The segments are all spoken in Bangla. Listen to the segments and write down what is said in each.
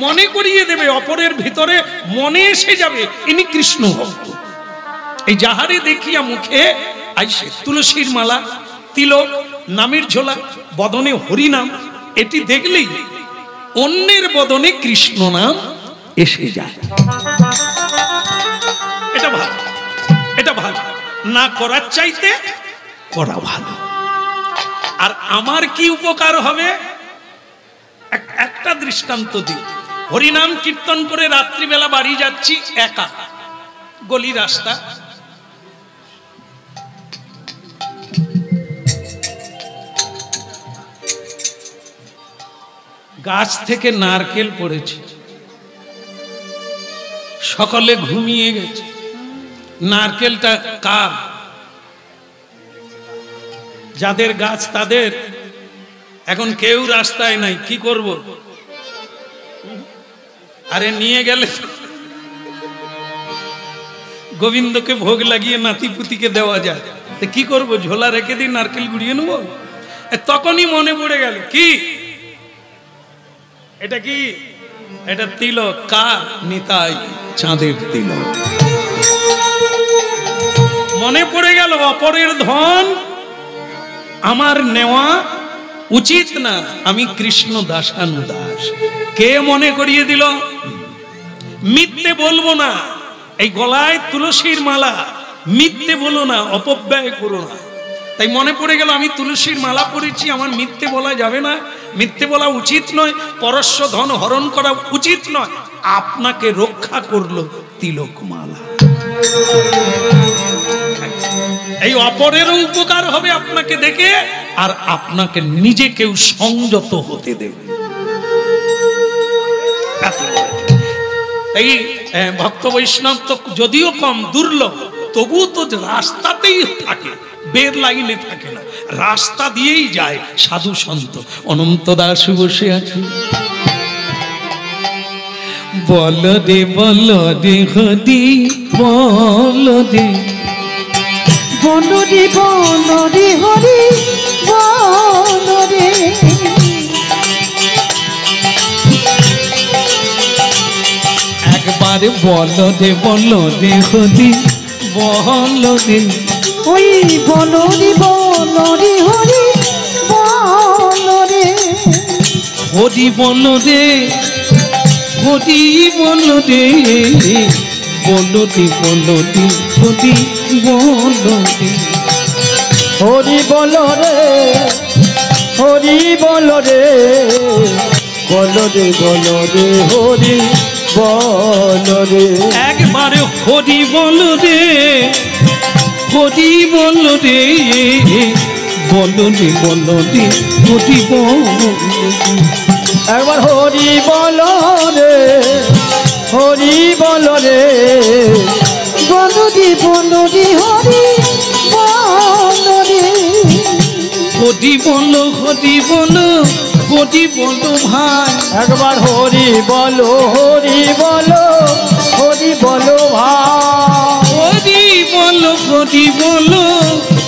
মনে করিয়ে দেবে, অপরের ভিতরে মনে এসে যাবে ইনি কৃষ্ণ ভক্ত। এই যাহারে দেখিয়া মুখে আইসে তুলসীর মালা, তিলক, নামের ঝোলা, বদনে হরিনাম, এটি দেখলেই অন্যের বদনে কৃষ্ণ নাম এসে যায়। এটা ভালো, এটা ভালো, না করার চাইতে করা ভালো। আর আমার কি উপকার হবে একটা দৃষ্টান্ত দিই। হরিনাম কীর্তন করে রাত্রিবেলা বাড়ি যাচ্ছি, একা, গলি রাস্তা, গাছ থেকে নারকেল পড়েছে, সকলে ঘুমিয়ে গেছে। নারকেলটা কার? যাদের গাছ তাদের। এখন কেউ রাস্তায় নাই, কি করব? আরে নিয়ে গেলে গোবিন্দকে ভোগ লাগিয়ে নাতিপুতিকে দেওয়া যায়, কি করব? ঝোলা রেখে দিই, নারকেল গুড়িয়ে নেব। তখনই মনে পড়ে গেল, কি এটা? কি এটা? তিলক। কার? নিতাই চাঁদের তিলক। মনে পড়ে গেল অপরের ধন আমার নেওয়া উচিত না, আমি কৃষ্ণ দাসানুদাস। কে মনে করিয়ে দিল? মিথ্যে বলবো না। এই গলায় তুলসীর মালা, মিথ্যে বলো না, অপব্যয় করো না। তাই মনে পড়ে গেল আমি তুলসীর মালা পরেছি, আমার মিথ্যে বলা যাবে না, মিথ্যে বলা উচিত নয়, পরস্য ধন হরণ করা উচিত নয়। আপনাকে রক্ষা করলো তিলক মালা। এই অপরেরও উপকার হবে আপনাকে দেখে, আর আপনাকে নিজেকেও সংযত হতে দেবে। এই ভক্ত বৈষ্ণব তো যদিও কম, দুর্লভ, তবুও তো রাস্তাতেই থাকে, বের লাইনে থাকে না, রাস্তা দিয়েই যায় সাধু সন্ত। অনন্ত দাস বসে আছে, বল রে বল রে হরি বল রে, বল রে বল রে হরি বল রে, একবার বল রে হরি বল রে, ওই বল রে হরি বল রে, হরি বল রে, হরি বল রে, বল রে বল রে হরি বল রে, হরি বল রে, হরি বল রে, বল রে বল রে হরি বল রে। একবারে হরি বল রে, হরি বল রে, বল রে বল রে হরি বল রে। একবার হরি বল রে, হরি বল রে, বল রে বল রে হরি বল রে, হরি বল, হরি বল, হরি বল ভাই। একবার হরি বল, হরি বল, হরি বল ভাই, হরি বল, হরি বল,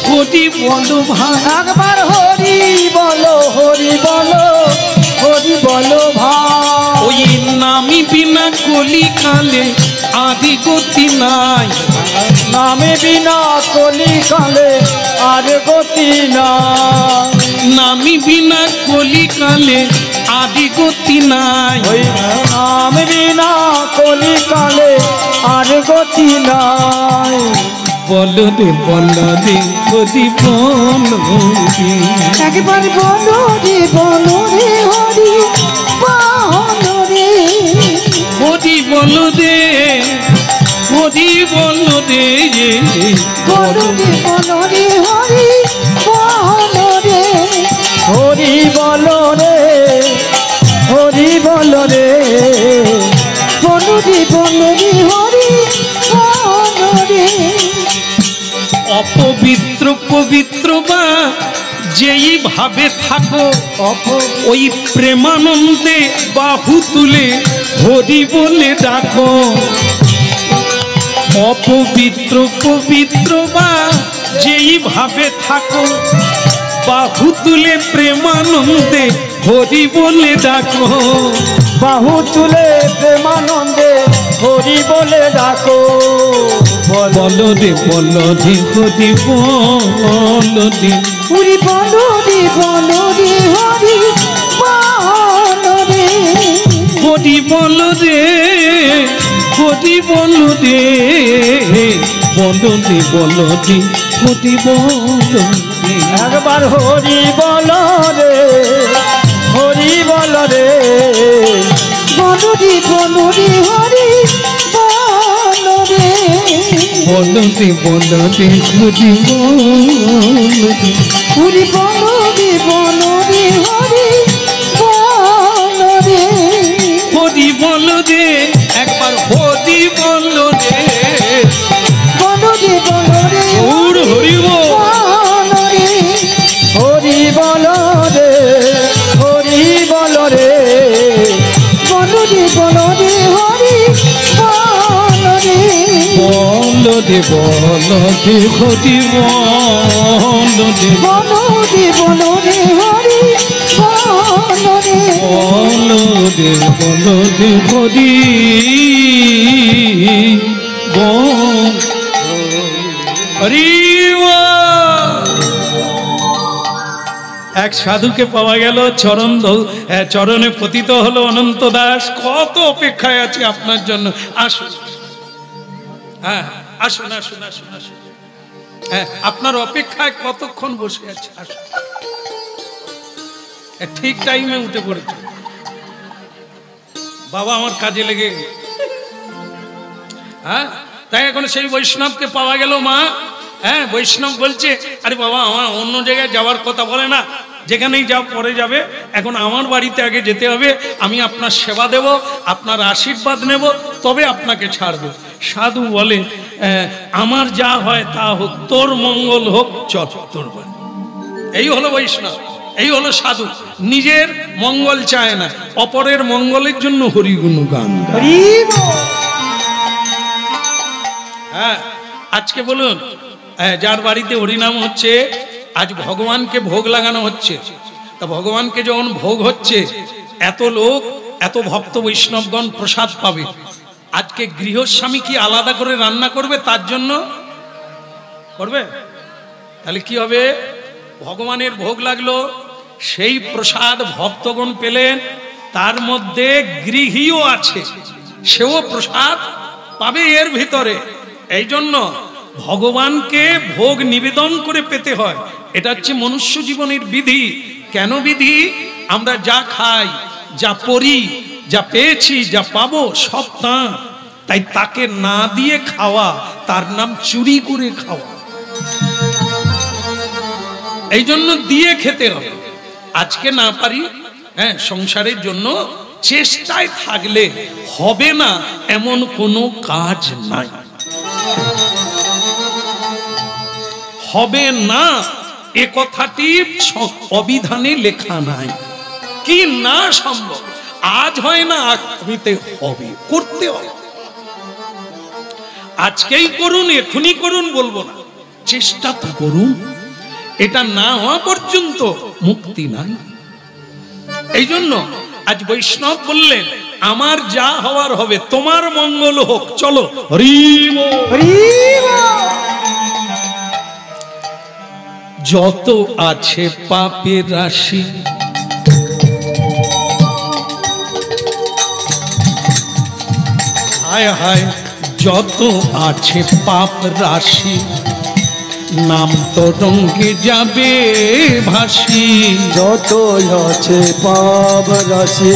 হরি বল ভাই। একবার হরি বল, হরি বল, হরি বল ভাই। ওই নামি বিনা কলি কালে আদি গতি নাই, নামে বিনা কলি কালে আর গতি নাই, নামি বিনা কলি কালে আদি গতি নাই। ওই নাম বিনা কলি কালে আর গতি নাই। বল রে বল রে হরি বল রে, একবার বল রে বল রে হরি বল রে, হরি বল রে, হরি বল রে, বল রে বল রে হরি বল রে, হরি বল রে, হরি বল রে, বল রে বল রে হরি বল রে। অপবিত্র পবিত্র বা যেই ভাবে থাকো, ওই প্রেমানন্দে বাহু তুলে হরি বলে ডাকো। অপবিত্র পবিত্র বা যেই ভাবে থাকো, বাহু তুলে প্রেমানন্দে হরি বলে ডাকো। বাহু তুলে প্রেমানন্দে হরি বলে ডাকো। বলো রে বলো রে হরি বলো রে হরি বলো রে বলো রে হরি বলো রে। হরি বলো রে হরি বলো রে বলো রে বলো রে হরি বলো রে। একবার হরি বলো রে হরি বলো রে। বলো রে বলো রে হরি বলো রে। বলো রে বলো রে হরি বলো রে। হরি বলো রে বলো রে হরি বলো রে। হরি বলো রে একবার হরি বলো রে। বলো রে বলো রে গৌর হরি বল। বলো রে। হরি বলো রে হরি বলো রে। বলো রে বলো রে হরি বলো রে। বলো রে বলো রে হরি বলো রে। বলো রে বলো রে হরি বলো রে। বলো রে বলো রে হরি বল। হরি বল। এক সাধুকে পাওয়া গেল, চরণে পতিত হলো অনন্ত দাস। কত অপেক্ষায় আছি আপনার জন্য, আসুন। হ্যাঁ আসুন আসুন আসুন আসুন। হ্যাঁ আপনার অপেক্ষায় কতক্ষণ বসে আছে, আসুন। ঠিক টাইমে উঠে পড়েছে। বাবা আমার কাজে লেগে গেল। হ্যাঁ তাই এখন সেই বৈষ্ণবকে পাওয়া গেল। মা হ্যাঁ বৈষ্ণব বলছে, আরে বাবা আমার অন্য জায়গায় যাওয়ার কথা বলে না, যেখানেই যাও পরে যাবে, এখন আমার বাড়িতে আগে যেতে হবে। আমি আপনার সেবা দেব, আপনার আশীর্বাদ নেব, তবে আপনাকে ছাড়বো। সাধু বলে, আমার যা হয় তা হোক, তোর মঙ্গল হোক, চল তোর বাড়ি। এই হলো বৈষ্ণব, এই হলো সাধু। নিজের মঙ্গল চায় না, অপরের মঙ্গলের জন্য হরিগুণ গান গায়। হ্যাঁ আজকে বলুন, যার বাড়িতে হরিনাম হচ্ছে, আজ ভগবানকে ভোগ লাগানো হচ্ছে। তা ভগবানকে যখন ভোগ হচ্ছে, এত লোক, এত ভক্ত বৈষ্ণবগণ প্রসাদ পাবে। আজকে গৃহস্বামী কি আলাদা করে রান্না করবে তার জন্য? করবে? তাহলে কি হবে? ভগবানের ভোগ লাগলো, সেই প্রসাদ ভক্তগণ পেলেন, তার মধ্যে গৃহীও আছে, সেও প্রসাদ পাবে এর ভিতরে। এই জন্য ভগবানকে ভোগ নিবেদন করে পেতে হয়। এটা হচ্ছে মনুষ্য জীবনের বিধি। কেন বিধি? আমরা যা খাই, যা পড়ি, যা পেয়েছি, যা পাবো, সব তাঁর। তাই তাকে না দিয়ে খাওয়া, তার নাম চুরি করে খাওয়া। এই জন্য দিয়ে খেতে হবে। আজকে না পারি, হ্যাঁ সংসারের জন্য চেষ্টায় থাকলে হবে না এমন কোনো কাজ নাই। হবে না এ কথাটি অবিধানে লেখা নাই। কি না সম্ভব? আজ হয় না, আগামীতে হবে, করতে হবে। আজকেই করুন, এখনই করুন বলবো না, চেষ্টা তো করুন। এটা না হওয়া পর্যন্ত মুক্তি নাই। এই জন্য আজ বৈষ্ণব বললেন, আমার যা হওয়ার হবে, তোমার মঙ্গল হোক, চলো হরি বল। যত আছে পাপের রাশি, হায় হায়, যত আছে পাপ রাশি, নাম তো রঙ্গে যাবে ভাসি। যত আছে পাপ রাশি,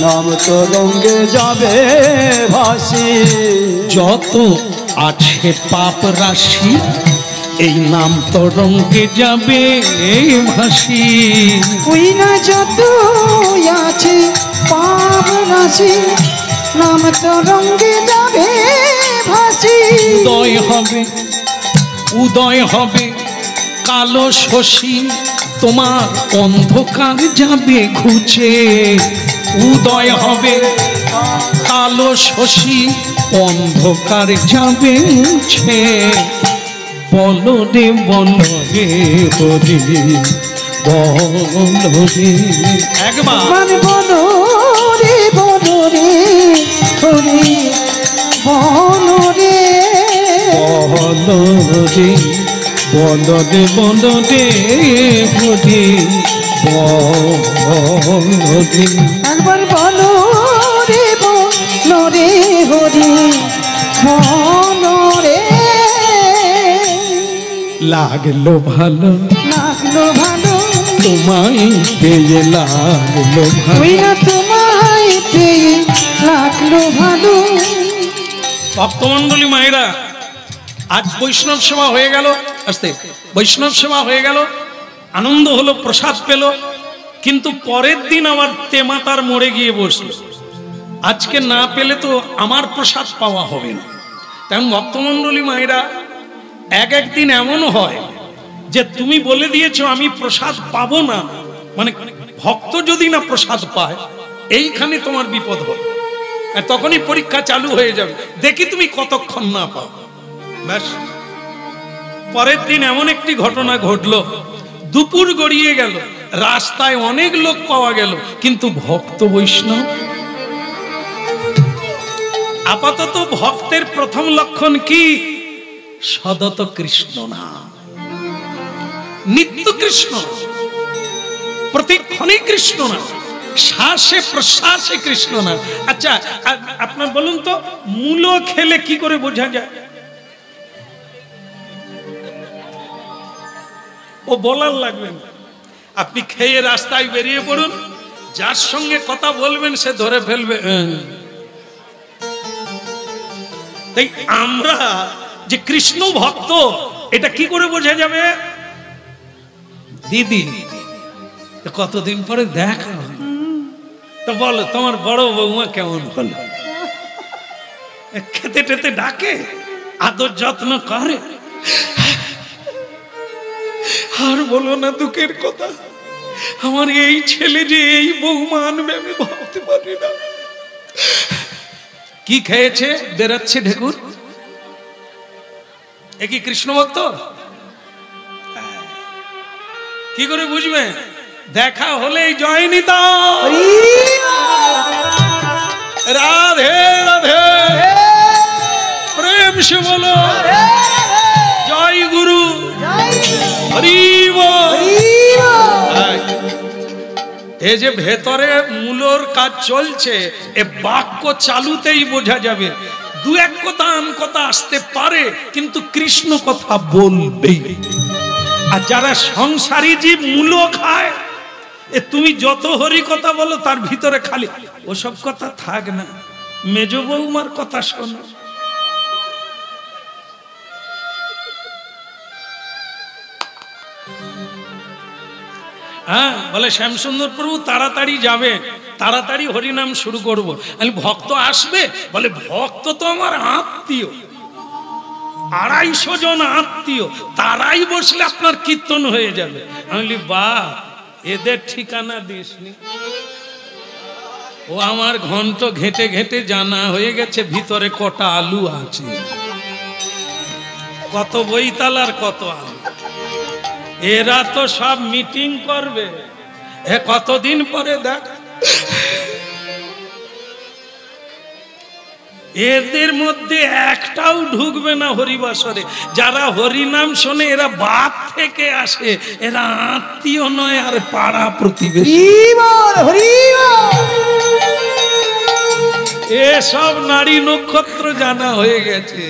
নাম তো রঙ্গে যাবে ভাসি। যত আছে পাপ রাশি, এই নাম তো রঙ্গে যাবে ভাসি। ওই না যত আছে পাপ রাশি, নাম তো রঙ্গে যাবে ভাসি। উদয় হবে, উদয় হবে কালো শশী, তোমার অন্ধকার যাবে ঘুচে। উদয় হবে কালো শশী, অন্ধকার যাবে মুছে। বলো রে বলো রে হরি বলরে একবার মানে বলো রে হরি বলো রে বলরে বলরে বলরে হরি বলরে একবার বলো রে হরি বলো রে লাগলো ভালো তোমায় পেয়ে লাগলো ভালো তোমায় পেয়ে লাগলো ভালো। ভক্তমন্ডলী মায়েরা, আজ বৈষ্ণব সেবা হয়ে গেল, আস্তে বৈষ্ণব সেবা হয়ে গেল, আনন্দ হলো, প্রসাদ পেল, কিন্তু পরের দিন আবার তেমাতার মোড়ে গিয়ে বসলো। আজকে না পেলে তো আমার প্রসাদ পাওয়া হবে না। তেমন ভক্তমন্ডলী মায়েরা, একদিন এমন হয় যে তুমি বলে দিয়েছো আমি প্রসাদ পাবো না, মানে ভক্ত যদি না প্রসাদ পায় এইখানে তোমার বিপদ হবে, আর তখনই পরীক্ষা চালু হয়ে যাবে, দেখি তুমি কতক্ষণ না পাও। ব্যাস, পরের দিন এমন একটি ঘটনা ঘটলো, দুপুর গড়িয়ে গেল, রাস্তায় অনেক লোক পাওয়া গেল, কিন্তু ভক্ত বৈষ্ণব। আপাতত ভক্তের প্রথম লক্ষণ কি? সদত কৃষ্ণ নাম, নিত্য কৃষ্ণ, প্রতিক্ষণে কৃষ্ণ নাম, শ্বাসে প্রশ্বাসে কৃষ্ণ নাম। আচ্ছা আপনার বলুন তো, মূলো খেলে কি করে বোঝা যায়? ও বলার লাগবে না, আপনি খেয়ে রাস্তায় বেরিয়ে পড়ুন, যার সঙ্গে কথা বলবেন সে ধরে ফেলবে। তাই আমরা যে কৃষ্ণ ভক্ত, এটা কি করে বোঝা যাবে? দিদি কতদিন পরে দেখা হয়, তো বলো তোমার বড় বৌমা কেমন হলো? খেতে টেতে ডাকে, আদর যত্ন করে, আর বলো না দুঃখের কথা, আমার এই ছেলে যে এই বৌমা আনবে আমি ভাবতে পারি না। কি খেয়েছে? বেরাচ্ছে ঢেকুর। এ কি কৃষ্ণ ভক্ত? কি করে বুঝবে? দেখা হলেই জয় নিতাই, রাধে রাধে, প্রেম সে বলো জয় গুরু, হরি বল। এই যে ভেতরে মূলর কাজ চলছে, এ বাক্য চালুতেই বোঝা যাবে। দু এক কথা আন কথা আসতে পারে, কিন্তু কৃষ্ণ কথা বলবেই। আর যারা সংসারী জীব মূলো খায়, এ তুমি যত হরি কথা বলো তার ভিতরে খালি ওসব কথা থাক না, মেজ বৌমার কথা শোনো। হ্যাঁ, বলে শ্যামসুন্দর প্রভু তাড়াতাড়ি যাবে, তাড়াতাড়ি হরিনাম শুরু করবো। আমি ভক্ত আসবে, বলে ভক্ত তো আমার আত্মীয়, 250 জন আত্মীয়, তারাই বসলে আপনার কীর্তন হয়ে যাবে। আমি বলি বাহ, এদের ঠিকানা দিসনি। ও আমার ঘন্ট ঘেঁটে ঘেঁটে জানা হয়ে গেছে ভিতরে কটা আলু আছে, কত বইতালার কত আলু। এরা তো সব মিটিং করবে, এ কতদিন পরে দেখ। এদের মধ্যে একটাও ঢুকবে না হরিবাসরে। যারা হরিনাম শোনে এরা বাপ থেকে আসে, এরা আত্মীয় নয়, আর পাড়া প্রতিবেশী। এসব নারী নক্ষত্র জানা হয়ে গেছে।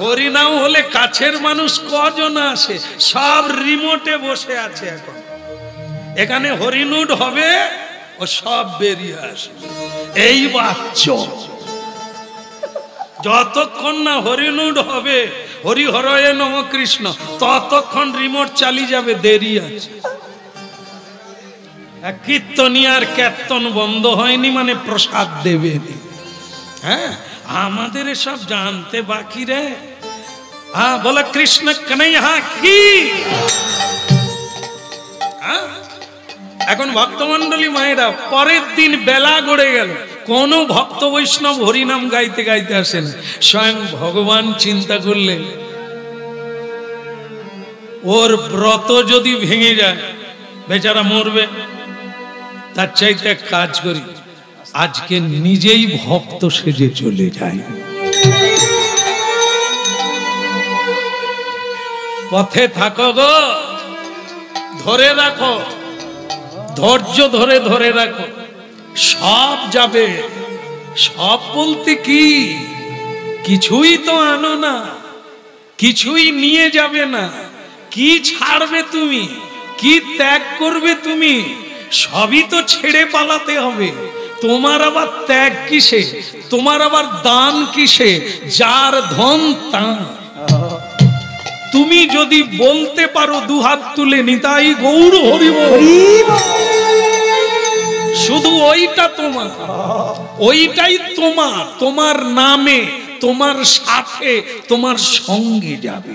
হরিনাম হলে কাছের মানুষ কজন আসে, সব রিমোটে বসে আছে। এখন এখানে হরিনুড হবে, ও সব বেরিয়ে আসবে। এই বাচ্চা যতক্ষণ না হরিনুড হবে, হরি হরয়ে নম কৃষ্ণ, ততক্ষণ রিমোট চালিয়ে যাবে, দেরি আছে। কীর্তনিয়ার কীর্তন বন্ধ হয়নি মানে প্রসাদ দেবে। হ্যাঁ, আমাদের এসব জানতে বাকি রে। হ্যাঁ, বলে কৃষ্ণ কানাইয়া কি। এখন ভক্তমন্ডলী মায়েরা, পরের দিন বেলা গড়ে গেল, কোন ভক্ত বৈষ্ণব হরিনাম গাইতে গাইতে আসেন। স্বয়ং ভগবান চিন্তা করলেন, ওর ব্রত যদি ভেঙে যায় বেচারা মরবে, তার চাইতে এক কাজ করি, আজকে নিজেই ভক্ত সেজে চলে যাই। পথে থাকো গো, ধরে রাখো, ধৈর্য ধরে ধরে রাখো, সব যাবে। সব বলতে কি, কিছুই তো আনো না, কিছুই নিয়ে যাবে না। কি ছাড়বে তুমি, কি ত্যাগ করবে তুমি? সবই তো ছেড়ে পালাতে হবে। তোমার আবার ত্যাগ কিসে, তোমার আবার দান কিসে? যার ধন তার। তুমি যদি বলতে পারো দুহাত তুলে নিতাই গৌর হরি বল, শুধু ওইটা তোমার, ওইটাই তোমার, তোমার নামে, তোমার সাথে, তোমার সঙ্গে যাবে।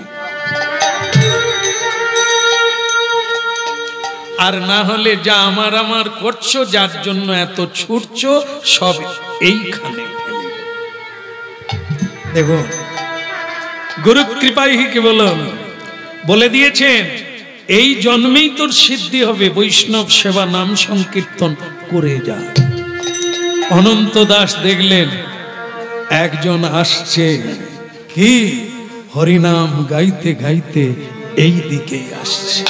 আর না হলে যা আমার আমার করছো, যার জন্য এত ছুটছো, সব এইখানে ফেলে। দেখো গুরু কৃপাই কেবল বলে দিয়েছেন, এই জন্মেই তোর সিদ্ধি হবে, বৈষ্ণব সেবা নাম সংকীর্তন করে যা। অনন্ত দাস দেখলেন একজন আসছে, কি হরিনাম গাইতে গাইতে এই দিকেই আসছে।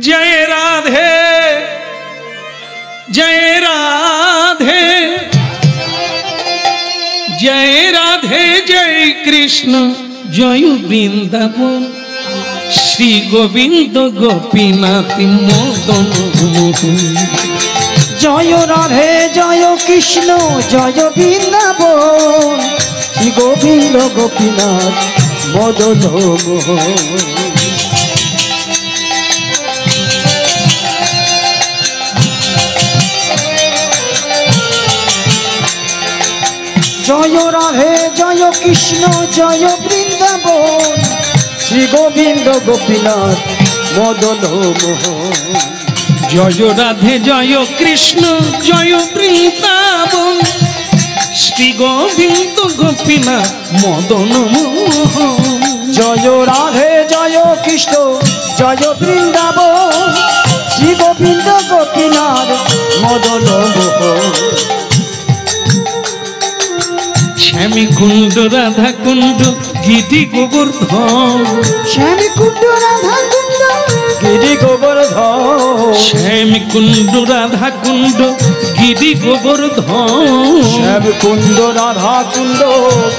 জয় রাধে জয় রাধে জয় রাধে জয় কৃষ্ণ জয় বৃন্দাবন, শ্রী গোবিন্দ গোপীনাথ মদন মোহন। জয় রাধে জয় কৃষ্ণ জয় বৃন্দাবন, শ্রী গোবিন্দ গোপীনাথ মদন মোহন। জয় রাধে জয় কৃষ্ণ জয় বৃন্দাবন, শ্রী গোবিন্দ গোপীনাথ মদন মোহন। জয় রাধে জয় কৃষ্ণ জয় বৃন্দাবন, শ্রী গোবিন্দ গোপীনাথ মদন মোহন। জয় রাধে জয় কৃষ্ণ জয় বৃন্দাবন, শ্রী গোবিন্দ গোপীনাথ মদন মোহন। শ্যামী কুণ্ড রাধা কুণ্ড গিরি গোবর্ধন, শ্যামী কুণ্ড রাধা কুণ্ড গিরি গোবর্ধন। শ্যামী কুণ্ড রাধা কুণ্ড গিরি গোবর্ধন, শ্যামী কুণ্ড রাধা কুণ্ড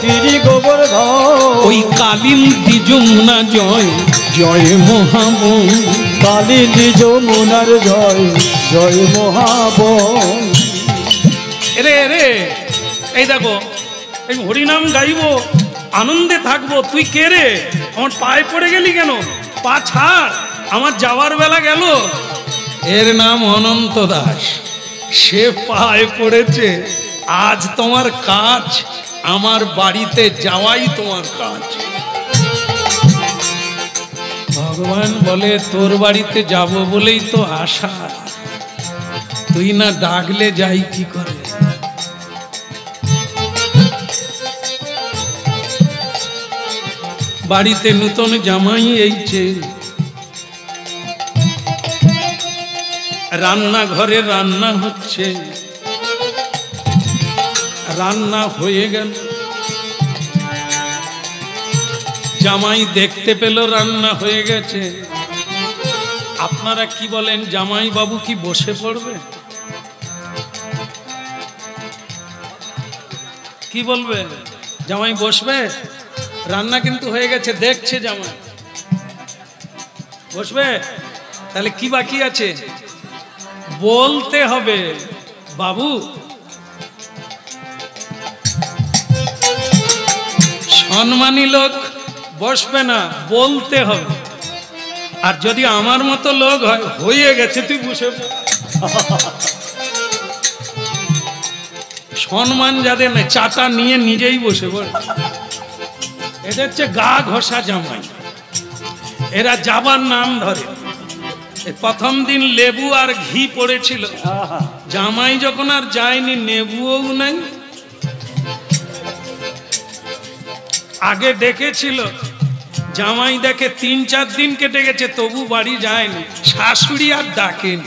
গিরি গোবর্ধন। ওই কালিন্দী যমুনা জয় জয় মহাবন, কালিন্দী যমুনার জয় জয় মহাবন। রে রে এই দেখো, এই হরিনাম গাইবো, আনন্দে থাকবো, তুই কে রে? আমার পায়ে পড়ে গেলি কেন? পা ছাড়, আমার যাওয়ার বেলা গেল। এর নাম অনন্ত দাস, সে পায়ে পড়েছে। আজ তোমার কাজ আমার বাড়িতে যাওয়াই তোমার কাজ। ভগবান বলে তোর বাড়িতে যাব বলেই তো আশা, তুই না ডাকলে যাই কি করে? বাড়িতে নতুন জামাই এইছে, রান্নাঘরে রান্না হচ্ছে, রান্না হয়ে গেল, জামাই দেখতে পেল রান্না হয়ে গেছে। আপনারা কি বলেন, জামাই বাবু কি বসে পড়বে? কি বলবে? জামাই বসবে? রান্না কিন্তু হয়ে গেছে, দেখছে জামাই, বসবে? তাহলে কি বাকি আছে? বলতে হবে, বাবু সম্মানী লোক বসবে না, বলতে হবে। আর যদি আমার মতো লোক হয়, হয়ে গেছে তুই বসে পড়। সম্মান যাদের না, চাটা নিয়ে নিজেই বসে পড়ে। এটা হচ্ছে গা ঘষা জামাই, এরা যাবার নাম ধরে। প্রথম দিন লেবু আর ঘি পড়েছিল, জামাই যখন আর যায়নি, নেবুও নাই। আগে ডেকেছিল জামাই দেখে 3-4 দিন কেটে গেছে তবু বাড়ি যায়নি, শাশুড়ি আর ডাকেন।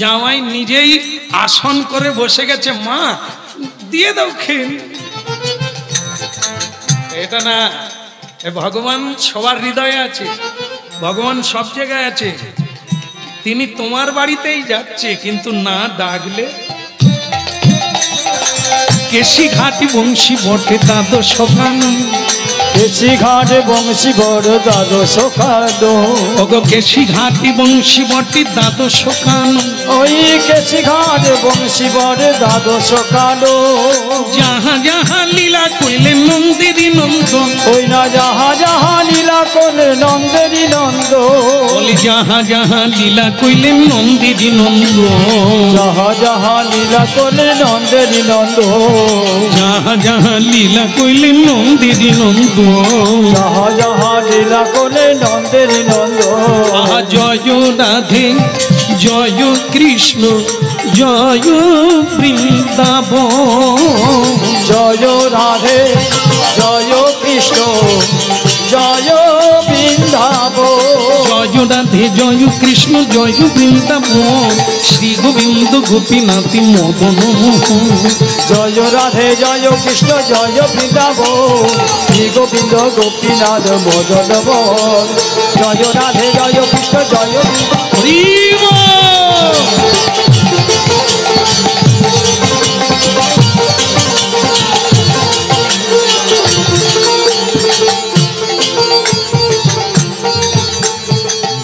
জামাই নিজেই আসন করে বসে গেছে, মা দিয়ে দাও খেয়ে। এটা না, ভগবান সবার হৃদয়ে আছে, ভগবান সব জায়গায় আছে। তিনি তোমার বাড়িতেই যাচ্ছে, কিন্তু না ডাকলে। কেশি ঘাটি বংশী বটে দ্বাদশ কানন, কেশি ঘাটে বংশী বড় দ্বাদশ কানন। ওগো কেশি ঘাটি বংশী বটে দ্বাদশ কানন, ওই কেশি ঘাটে বংশী বড় দ্বাদশ কানন। যাহা যাহা লীলা কইলেন নন্দেরই নন্দন, ওই না যাহা যাহা লীলা করলে নন্দেরই নন্দ। বলি যাহা যাহা লীলা কইলেন নন্দেরই নন্দন, যাহা যাহা লীলা করলে নন্দেরই নন্দ। যাহা যাহা লীলা কইলেন নন্দেরই নন্দন, যাহা যাহা লীলা করলে নন্দেরই নন্দ। আহা জয় রাধে জয় কৃষ্ণ জয় বৃন্দাবন, জয় রাধে জয় কৃষ্ণ জয় বৃন্দাবন। জয় রাধে জয় কৃষ্ণ জয় বৃন্দাবন, শ্রী গোবিন্দ গোপীনাথী মদন মোহন। জয় রাধে জয় কৃষ্ণ জয় বৃন্দাবন, শ্রী গোবিন্দ গোপীনাথ মদন মোহন। জয় রাধে জয় কৃষ্ণ জয় হরি বল।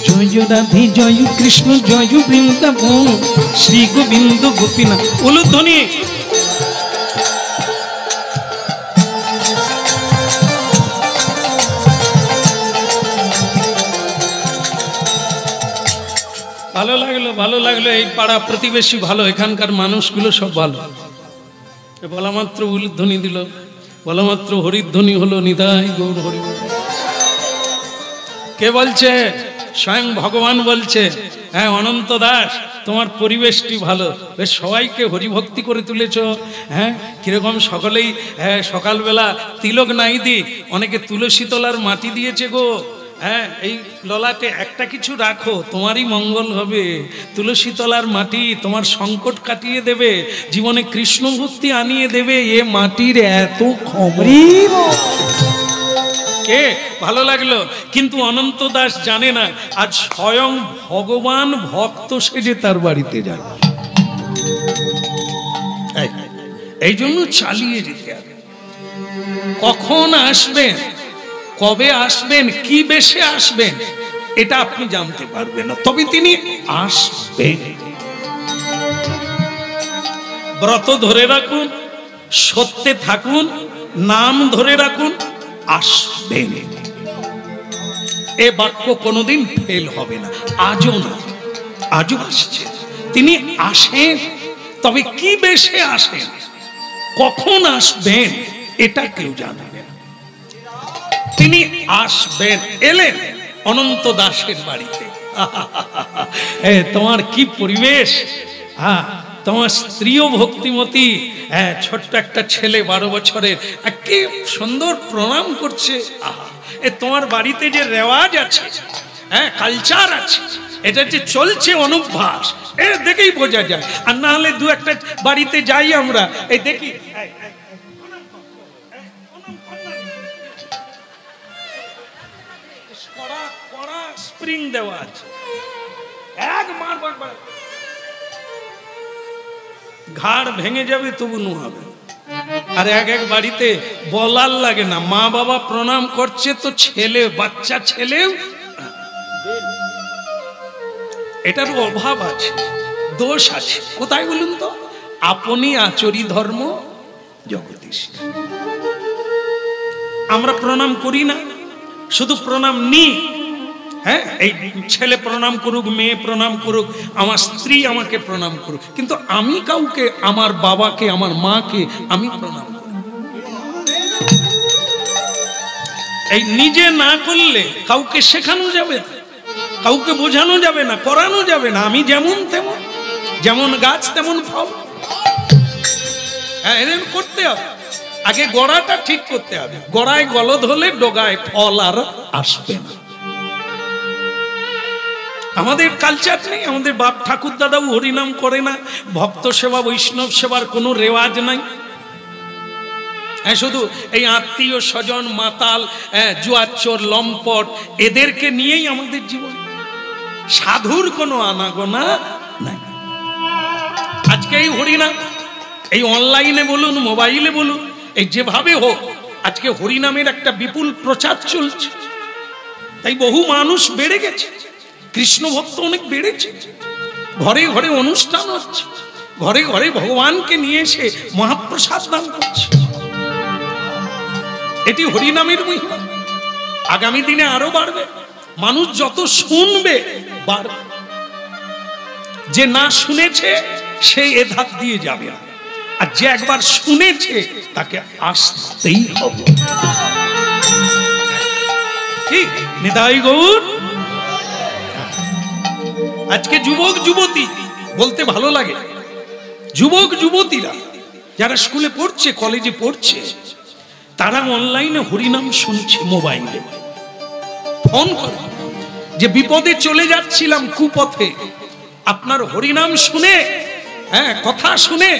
জয় রাধে জয় কৃষ্ণ জয় বৃন্দাবন, শ্রী গোবিন্দ গোপীনাথ। উলুধ্বনি। ভালো লাগলো, ভালো লাগলো। এই পাড়া প্রতিবেশী ভালো, এখানকার মানুষগুলো সব ভালো। বলা মাত্র উলুধ্বনি দিল, বলা মাত্র হরিধ্বনি হলো, নিতাই গৌর হরি। কে বলছে? স্বয়ং ভগবান বলছে। হ্যাঁ অনন্ত দাস, তোমার পরিবেশটি ভালো, বেশ সবাইকে হরিভক্তি করে তুলেছ। হ্যাঁ কিরকম সকলেই সকালবেলা তিলক নাই দি, অনেকে তুলসী তলার মাটি দিয়েছে গো। হ্যাঁ এই ললাটে একটা কিছু রাখো, তোমারই মঙ্গল হবে। তুলসী তলার মাটি তোমার সংকট কাটিয়ে দেবে, জীবনে কৃষ্ণ ভক্তি আনিয়ে দেবে। এ মাটির এত খবর কে ভালো লাগলো। কিন্তু অনন্ত দাস জানে না আজ স্বয়ং ভগবান ভক্ত সেজে তার বাড়িতে যাবে। এই জন্য চালিয়ে যেতে হবে। কখন আসবেন, কবে আসবেন, কি বেশে আসবেন, এটা আপনি জানতে পারবেন না, তবে তিনি আসবেন। ব্রত ধরে রাখুন, সত্যে থাকুন, নাম ধরে রাখুন, আসবেন। এ বাক্য কোনোদিন ফেল হবে না। আজও না, আজও আসছে। তিনি আসেন, তবে কি বেশে আসেন, কখন আসবেন, এটা কেউ জানবে না। তিনি আসবেন। এলেন অনন্ত দাসের বাড়িতে। তোমার কি পরিবেশ! তোমার স্ত্রীও ভক্তিমতী, ছোট্ট একটা ছেলে 12 বছরের, কি সুন্দর প্রণাম করছে। তোমার বাড়িতে যে রেওয়াজ আছে, কালচার আছে, এটা যে চলছে অনভ্যাস, এটা দেখেই বোঝা যায়। আর না হলে দু একটা বাড়িতে যাই আমরা, এই দেখি স্প্রিং দেওয়া আছে, এক মার ঘাড় ভেঙে যাবে তবু নুহাবে। আর এক এক বাড়িতে বলার লাগে না, মা বাবা প্রণাম করছে তো ছেলে, বাচ্চা ছেলেও, এটার অভাব আছে, দোষ আছে। কোথায় বলুন তো? আপনি আচরি ধর্ম জগদীশ। আমরা প্রণাম করি না, শুধু প্রণাম নি। হ্যাঁ এই ছেলে প্রণাম করুক, মেয়ে প্রণাম করুক, আমার স্ত্রী আমাকে প্রণাম করুক, কিন্তু আমি কাউকে, আমার বাবাকে, আমার মাকে আমি প্রণাম করি। এই নিজে না করলে কাউকে শেখানো যাবে না, কাউকে বোঝানো যাবে না, করানো যাবে না। আমি যেমন তেমন, যেমন গাছ তেমন ফল। হ্যাঁ এরকম করতে হবে। আগে গোড়াটা ঠিক করতে হবে। গোড়ায় গলদ হলে ডোগায় ফল আর আসবে না। আমাদের কালচার নেই, আমাদের বাপ ঠাকুর দাদাও হরিনাম করে না, ভক্ত সেবা বৈষ্ণব সেবার কোনো রেওয়াজ নাই। হ্যাঁ, শুধু এই আত্মীয় স্বজন মাতাল, জুয়াচোর লম্পট এদেরকে নিয়েই আমাদের জীবন। সাধুর কোনো আনাগোনা নাই। আজকে এই হরিনাম এই অনলাইনে বলুন, মোবাইলে বলুন, এই যেভাবে হোক আজকে হরিনামের একটা বিপুল প্রচার চলছে। তাই বহু মানুষ বেড়ে গেছে, কৃষ্ণ ভক্ত অনেক বেড়েছে, ঘরে ঘরে অনুষ্ঠান হচ্ছে, ঘরে ঘরে ভগবানকে নিয়ে এসে মহাপ্রসাদ দান করছে। এটি হরিনামের মহিমা। আগামী দিনে আরো বাড়বে। মানুষ যত শুনবে বাড়বে। যে না শুনেছে সে এ ধাপ দিয়ে যাবে না, আর যে একবার শুনেছে তাকে আসতেই হবে। ঠিক নিতাই গৌর। আজকে যুবক যুবতী বলতে ভালো লাগে, যুবক যুবতীরা যারা স্কুলে পড়ছে, কলেজে পড়ছে, তারা অনলাইনে হরিনাম শুনছে, মোবাইলে ফোন করে যে বিপদে চলে যাচ্ছিলাম কুপথে, আপনার হরিনাম শুনে, কথা শুনে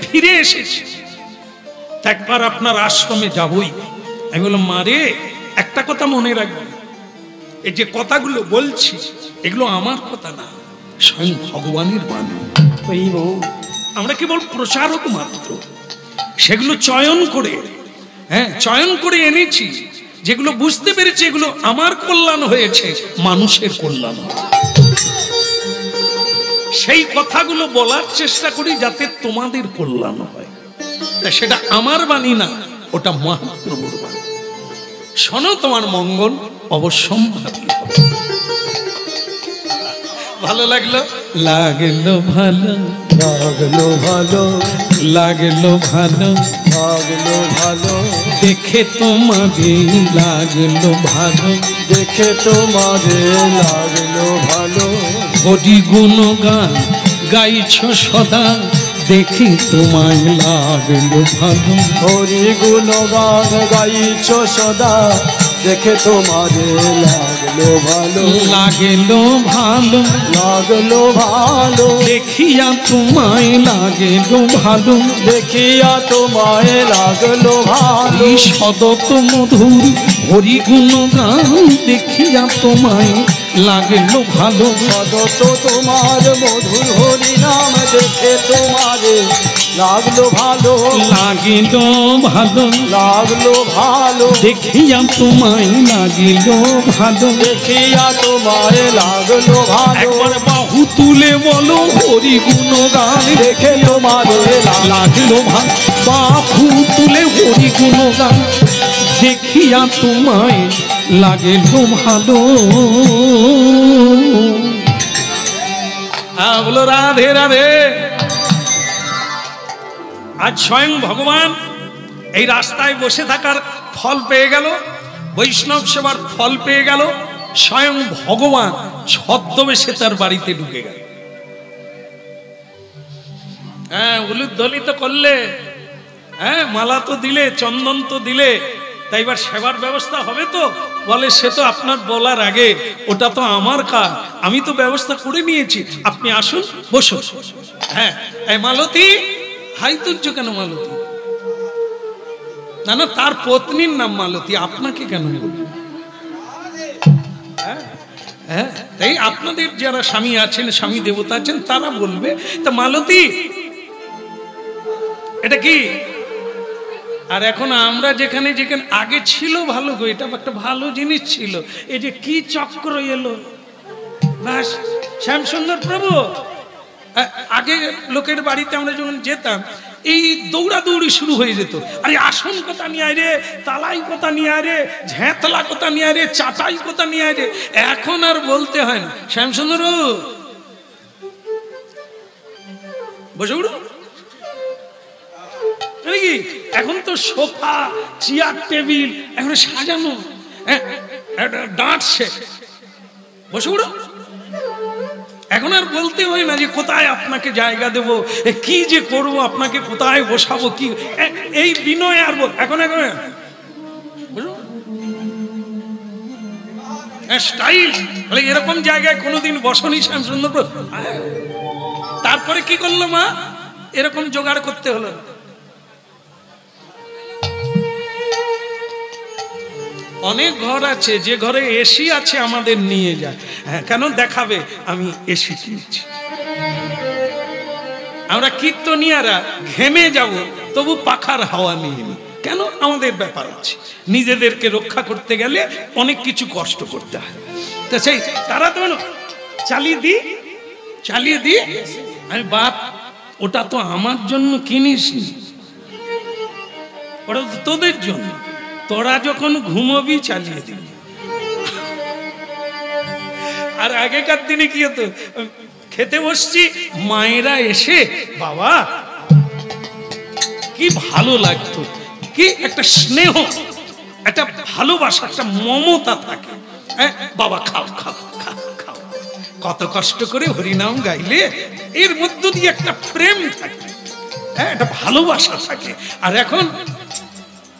ফিরে এসেছি, একবার আপনার আশ্রমে যাবই। আমি বললাম, মারে একটা কথা মনে রাখবে, এই যে কথাগুলো বলছি এগুলো আমার কথা না, স্বয়ং ভগবানের বাণী। আমরা কেবল প্রচারক মাত্র। সেগুলো চয়ন করে এনেছি, যেগুলো বুঝতে পেরেছি এগুলো আমার কল্যাণ হয়েছে, মানুষের কল্যাণ। সেই কথাগুলো বলার চেষ্টা করি যাতে তোমাদের কল্যাণ হয়। সেটা আমার বাণী না, ওটা মহাপ্রভুর বাণী। শোনো, তোমার মঙ্গল অবশ্যম্ভাবী হবে। ভালো লাগলো? লাগলো ভালো, লাগলো ভালো, লাগলো ভালো, লাগলো ভালো, দেখে তোমাদের লাগলো ভালো, দেখে তোমাদের লাগলো ভালো। হরি গুণগান গাইছ সদা, দেখে তোমায় লাগলো ভালো। হরি গুণগান গাইছ সদা, দেখে তোমাদের লাগলো ভালো। লাগলো ভালো, লাগলো ভালো, দেখিয়া তোমায় লাগলো ভালো, দেখিয়া তোমায় লাগলো ভালো। সদত মধুর হরি গুণগান দেখিয়া তোমায় লাগলো ভালো। সদত তোমার মধুর হরি নাম দেখে তোমারে লাগলো ভালো। লাগিলো ভালো, লাগলো ভালো, দেখিয়া তোমায় লাগিলো ভালো, দেখিয়া তোমায় লাগলো ভালো। একবার বাহু তুলে বলো হরি গুণগান দেখে তোমারে লাগলো ভালো। বাহু তুলে হরি গুণগান দেখিয়া তোমায় লাগলো ভালো। বলো রাধে রাধে। আজ স্বয়ং ভগবান এই রাস্তায় বসে থাকার ফল পেয়ে গেল, বৈষ্ণব সেবার ফল পেয়ে গেল। স্বয়ং ভগবান ছদ্মবেশে তার বাড়িতে ঢুকে গেল। উলুধ্বনি তো করলে, মালা তো দিলে, চন্দন তো দিলে, তাই এবার সেবার ব্যবস্থা হবে তো? বলে সে তো আপনার বলার আগে, ওটা তো আমার কাজ, আমি তো ব্যবস্থা করে নিয়েছি, আপনি আসুন বসুন। মালতী, হাই তুলছো কেন মালতী? না না, তার পত্নীর নাম মালতী, আপনাকে কেন বলবো? তাই আপনাদের যারা স্বামী আছেন, স্বামী দেবতা আছেন, তারা বলবে। তা মালতী, এটা কি? আর এখন আমরা যেখানে যেখানে আগে ছিল ভালো গো, এটা একটা ভালো জিনিস ছিল, এই যে কি চক্র এলো। বাস শ্যামসুন্দর প্রভু, আগে লোকের বাড়িতে আমরা যখন যেতাম, এই দৌড়াদৌড়ি শুরু হয়ে যেত। আরে আসন কোথা নিয়ে আয় রে, তালাই কোথা নিয়ে আয় রে, ঝেঁতলা কোথা নিয়ে আয় রে, চাটাই কোথা নিয়ে আয় রে। এখন আর বলতে হয় না। শ্যামসুন্দর বসে উঠো। কি এখন তো সোফা, চেয়ার, টেবিল এখন সাজানো, ডাঁটছে। বসে উঠো। এখন আর বলতে হয় না যে কোথায় আপনাকে জায়গা দেব, কি যে করব, আপনাকে কোথায় বসাবো, কি এই বিনয় আর এখন এখন স্টাইল। এরকম জায়গায় কোনোদিন বসনি শ্যামসুন্দরপুর। তারপরে কি করলো মা, এরকম জোগাড় করতে হলো। অনেক ঘর আছে যে ঘরে এসি আছে আমাদের নিয়ে যায়, হ্যাঁ কেন দেখাবে আমি এসি কিনেছি। আমরা কীর্তনিয়ারা ঘেমে যাব তবু পাখার হাওয়া নিয়ে নি, কেন আমাদের ব্যাপার আছে। নিজেদেরকে রক্ষা করতে গেলে অনেক কিছু কষ্ট করতে হয়। তো সেই তারা তো চালিয়ে দি। আমি বাপ ওটা তো আমার জন্য কিনিস নি, ওটা তো তোদের জন্য, তোরা যখন ঘুমবি চালিয়ে দিবি। আর আগেকার দিনে কি হতো, খেতে বসছি মায়েরা এসে বাবা কি ভালো লাগতো, কি একটা স্নেহ, একটা ভালোবাসা, একটা মমতা থাকে। হ্যাঁ বাবা খাও খাও খাও খাও, কত কষ্ট করে হরিনাম গাইলে এর মধ্য দিয়ে একটা প্রেম থাকে, হ্যাঁ একটা ভালোবাসা থাকে। আর এখন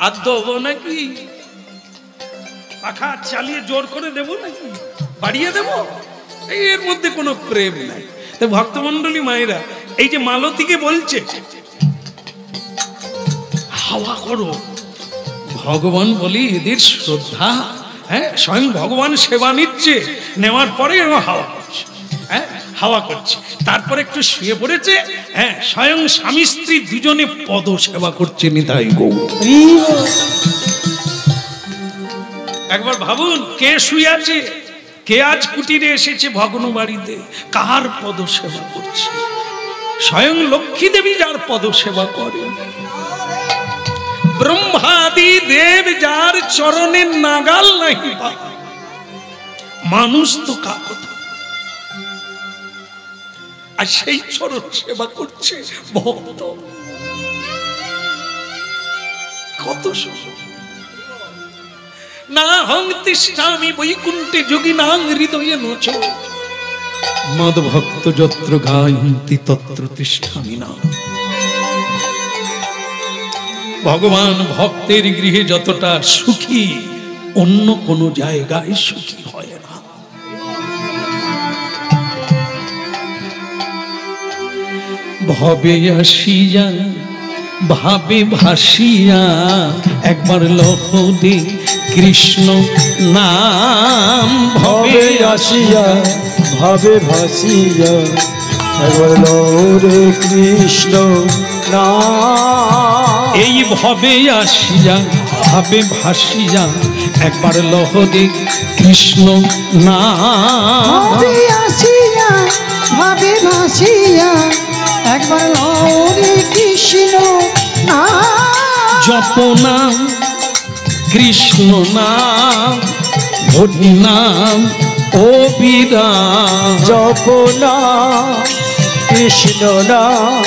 আর দেবো নাকি, পাখা চালিয়ে জোর করে দেবো নাকি, বাড়িয়ে দেবো, এর মধ্যে কোনো প্রেম নাই। তো ভক্তমন্ডলী মায়েরা এই যে মালতীকে বলছে হাওয়া করো, ভগবান বলি এদের শ্রদ্ধা, হ্যাঁ স্বয়ং ভগবান সেবা নিচ্ছে, নেওয়ার পরে হাওয়া করছে, হ্যাঁ হাওয়া করছে। তারপরে একটু শুয়ে পড়েছে, হ্যাঁ স্বয়ং স্বামী স্ত্রী দুজনে পদ সেবা করছে। নিতাই গৌর। একবার ভাবুন, কে শুয়ে আছে, কে আজ কুটিরে এসেছে ভগ্ন বাড়িতে, কার পদ সেবা করছে? স্বয়ং লক্ষ্মী দেবী যার পদ সেবা করে, ব্রহ্মাদি দেব যার চরণে নাগাল নাহি পায়, মানুষ তো কাকতা, আর সেই চরণ সেবা করছে ভক্ত। কত সুন্দর। না হং তিষ্ঠামি বৈকুণ্ঠে যোগিনাং হৃদয়ে নোচ, মদ ভক্ত যত্র গায়ন্তি তত্র তিষ্ঠামি না। ভগবান ভক্তের গৃহে যতটা সুখী অন্য কোনো জায়গায় সুখী হয় না। ভবে আসিয়া ভাবে ভাসিয়া একবার লহদে কৃষ্ণ নাম। ভবে আসিয়া ভাবে ভাসিয়া একবার লহদে কৃষ্ণ নাম। এই ভবে আসিয়া ভাবে ভাসিয়া একবার লহদে কৃষ্ণ নাম। ভবে আসিয়া ভাবে ভাসিয়া একবার লহদে কৃষ্ণ নাম। জপনাম কৃষ্ণ নাম হরি নাম ও বিরাম। জপনাম কৃষ্ণ নাম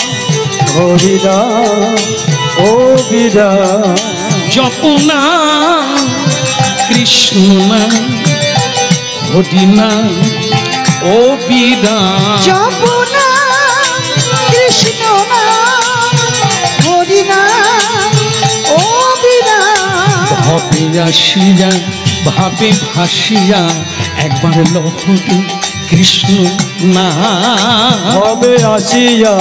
হরি নাম ও বিরাম। জপনাম কৃষ্ণ নাম হরি নাম ও বিরাম। জপনাম কৃষ্ণ নাম হরি নাম ও বিরাম। ভবে আসিয়া ভাবে ভাসিয়া একবার লহদে কৃষ্ণ নাম। ভবে আসিয়া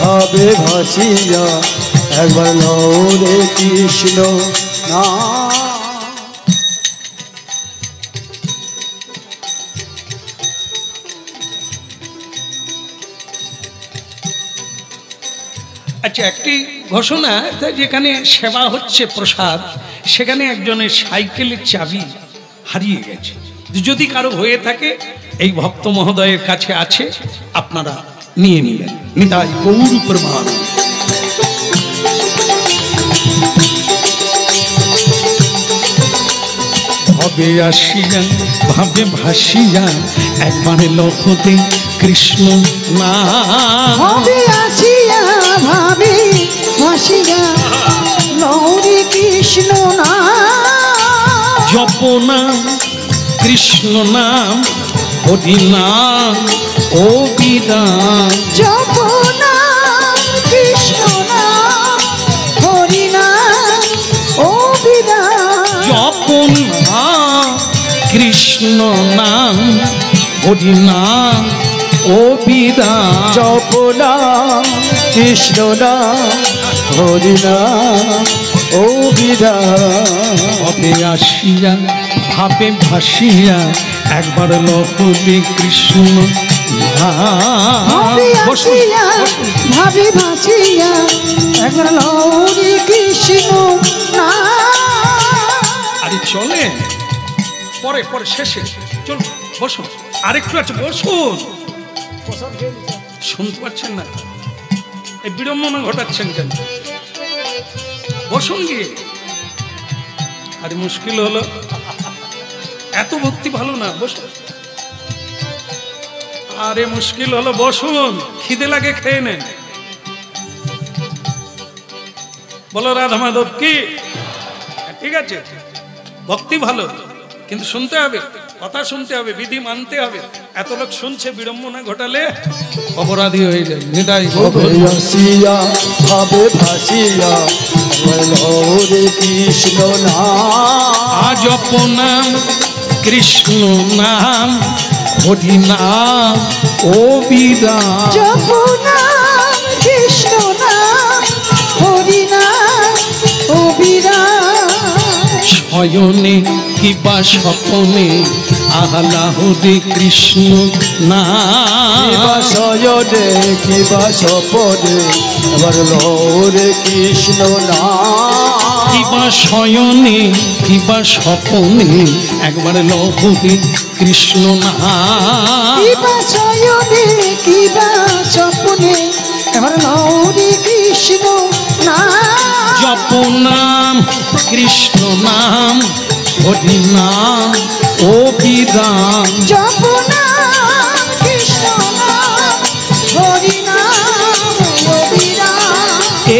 ভাবে ভাসিয়া একবার লহদে কৃষ্ণ নাম। আচ্ছা, একটি ঘোষণা, যেখানে সেবা হচ্ছে প্রসাদ, সেখানে একজনের সাইকেলের চাবি হারিয়ে গেছে। যদি কারো হয়ে থাকে এই ভক্ত মহোদয়ের কাছে আছে, আপনারা নিয়ে নিলেন। নিতাই গৌর প্রমাণ। ভবে আসিয়া ভাবে ভাসিয়া একবার লহদে কৃষ্ণ নাম। ভবে আসিয়া ভাবে ভাসিয়া লহদে কৃষ্ণ নাম। জপনাম কৃষ্ণ নাম হরি নাম ও বিধান জপনা কৃষ্ণ নাম হরি নাম ও বিধান জপন কৃষ্ণ নাম হরি নাম ও বিধান জপনা কৃষ্ণ নাম হরি নাম ও বিধান হবে আসিয়া ভাবে ভাসিয়া একবার লহরে কৃষ্ণ ভাবি আসিয়া ভাবি ভাসিয়া একবার লহরি কৃষ্ণ নাম আরে চলে পরে পরে শেষে চল বসুন আরেকটু আছে বসুন শুনতে পাচ্ছেন না এই বিড়ম্বনা ঘটাচ্ছেন কেন বসুন গিয়ে আরে মুশকিল হলো এত ভক্তি ভালো না বসুন আরে মুশকিল হলো বসুন খিদে লাগে খেয়ে নেন বলো রাধা মাধব কি ঠিক আছে ভক্তি ভালো কিন্তু শুনতে হবে কথা শুনতে হবে বিধি মানতে হবে এত লোক শুনছে বিড়ম্বনা ঘটালে অপরাধী হয়ে যায় নিতাই হবে আসিয়া ভাবে ভাসিয়া হরে কৃষ্ণ নাম আজ অপনাম কৃষ্ণ নাম হরি নাম ও বিদান জপনা কৃষ্ণ নাম হরি নাম ও বিধান শয়নে কিবা স্বপনে আহলা হরে কৃষ্ণ কিবা নাম শয়নে কিবা স্বপনে এবার হরে কৃষ্ণ নাম কিবা শয়নে কিবা স্বপনে একবার লহরে কৃষ্ণ নাম কিবা শয়নে কিবা স্বপ্নে এবার লহরি কৃষ্ণ নাম জপ নাম কৃষ্ণ নাম হরি নাম ও বিদান জপনা কৃষ্ণ নাম হরি নাম ও বিধান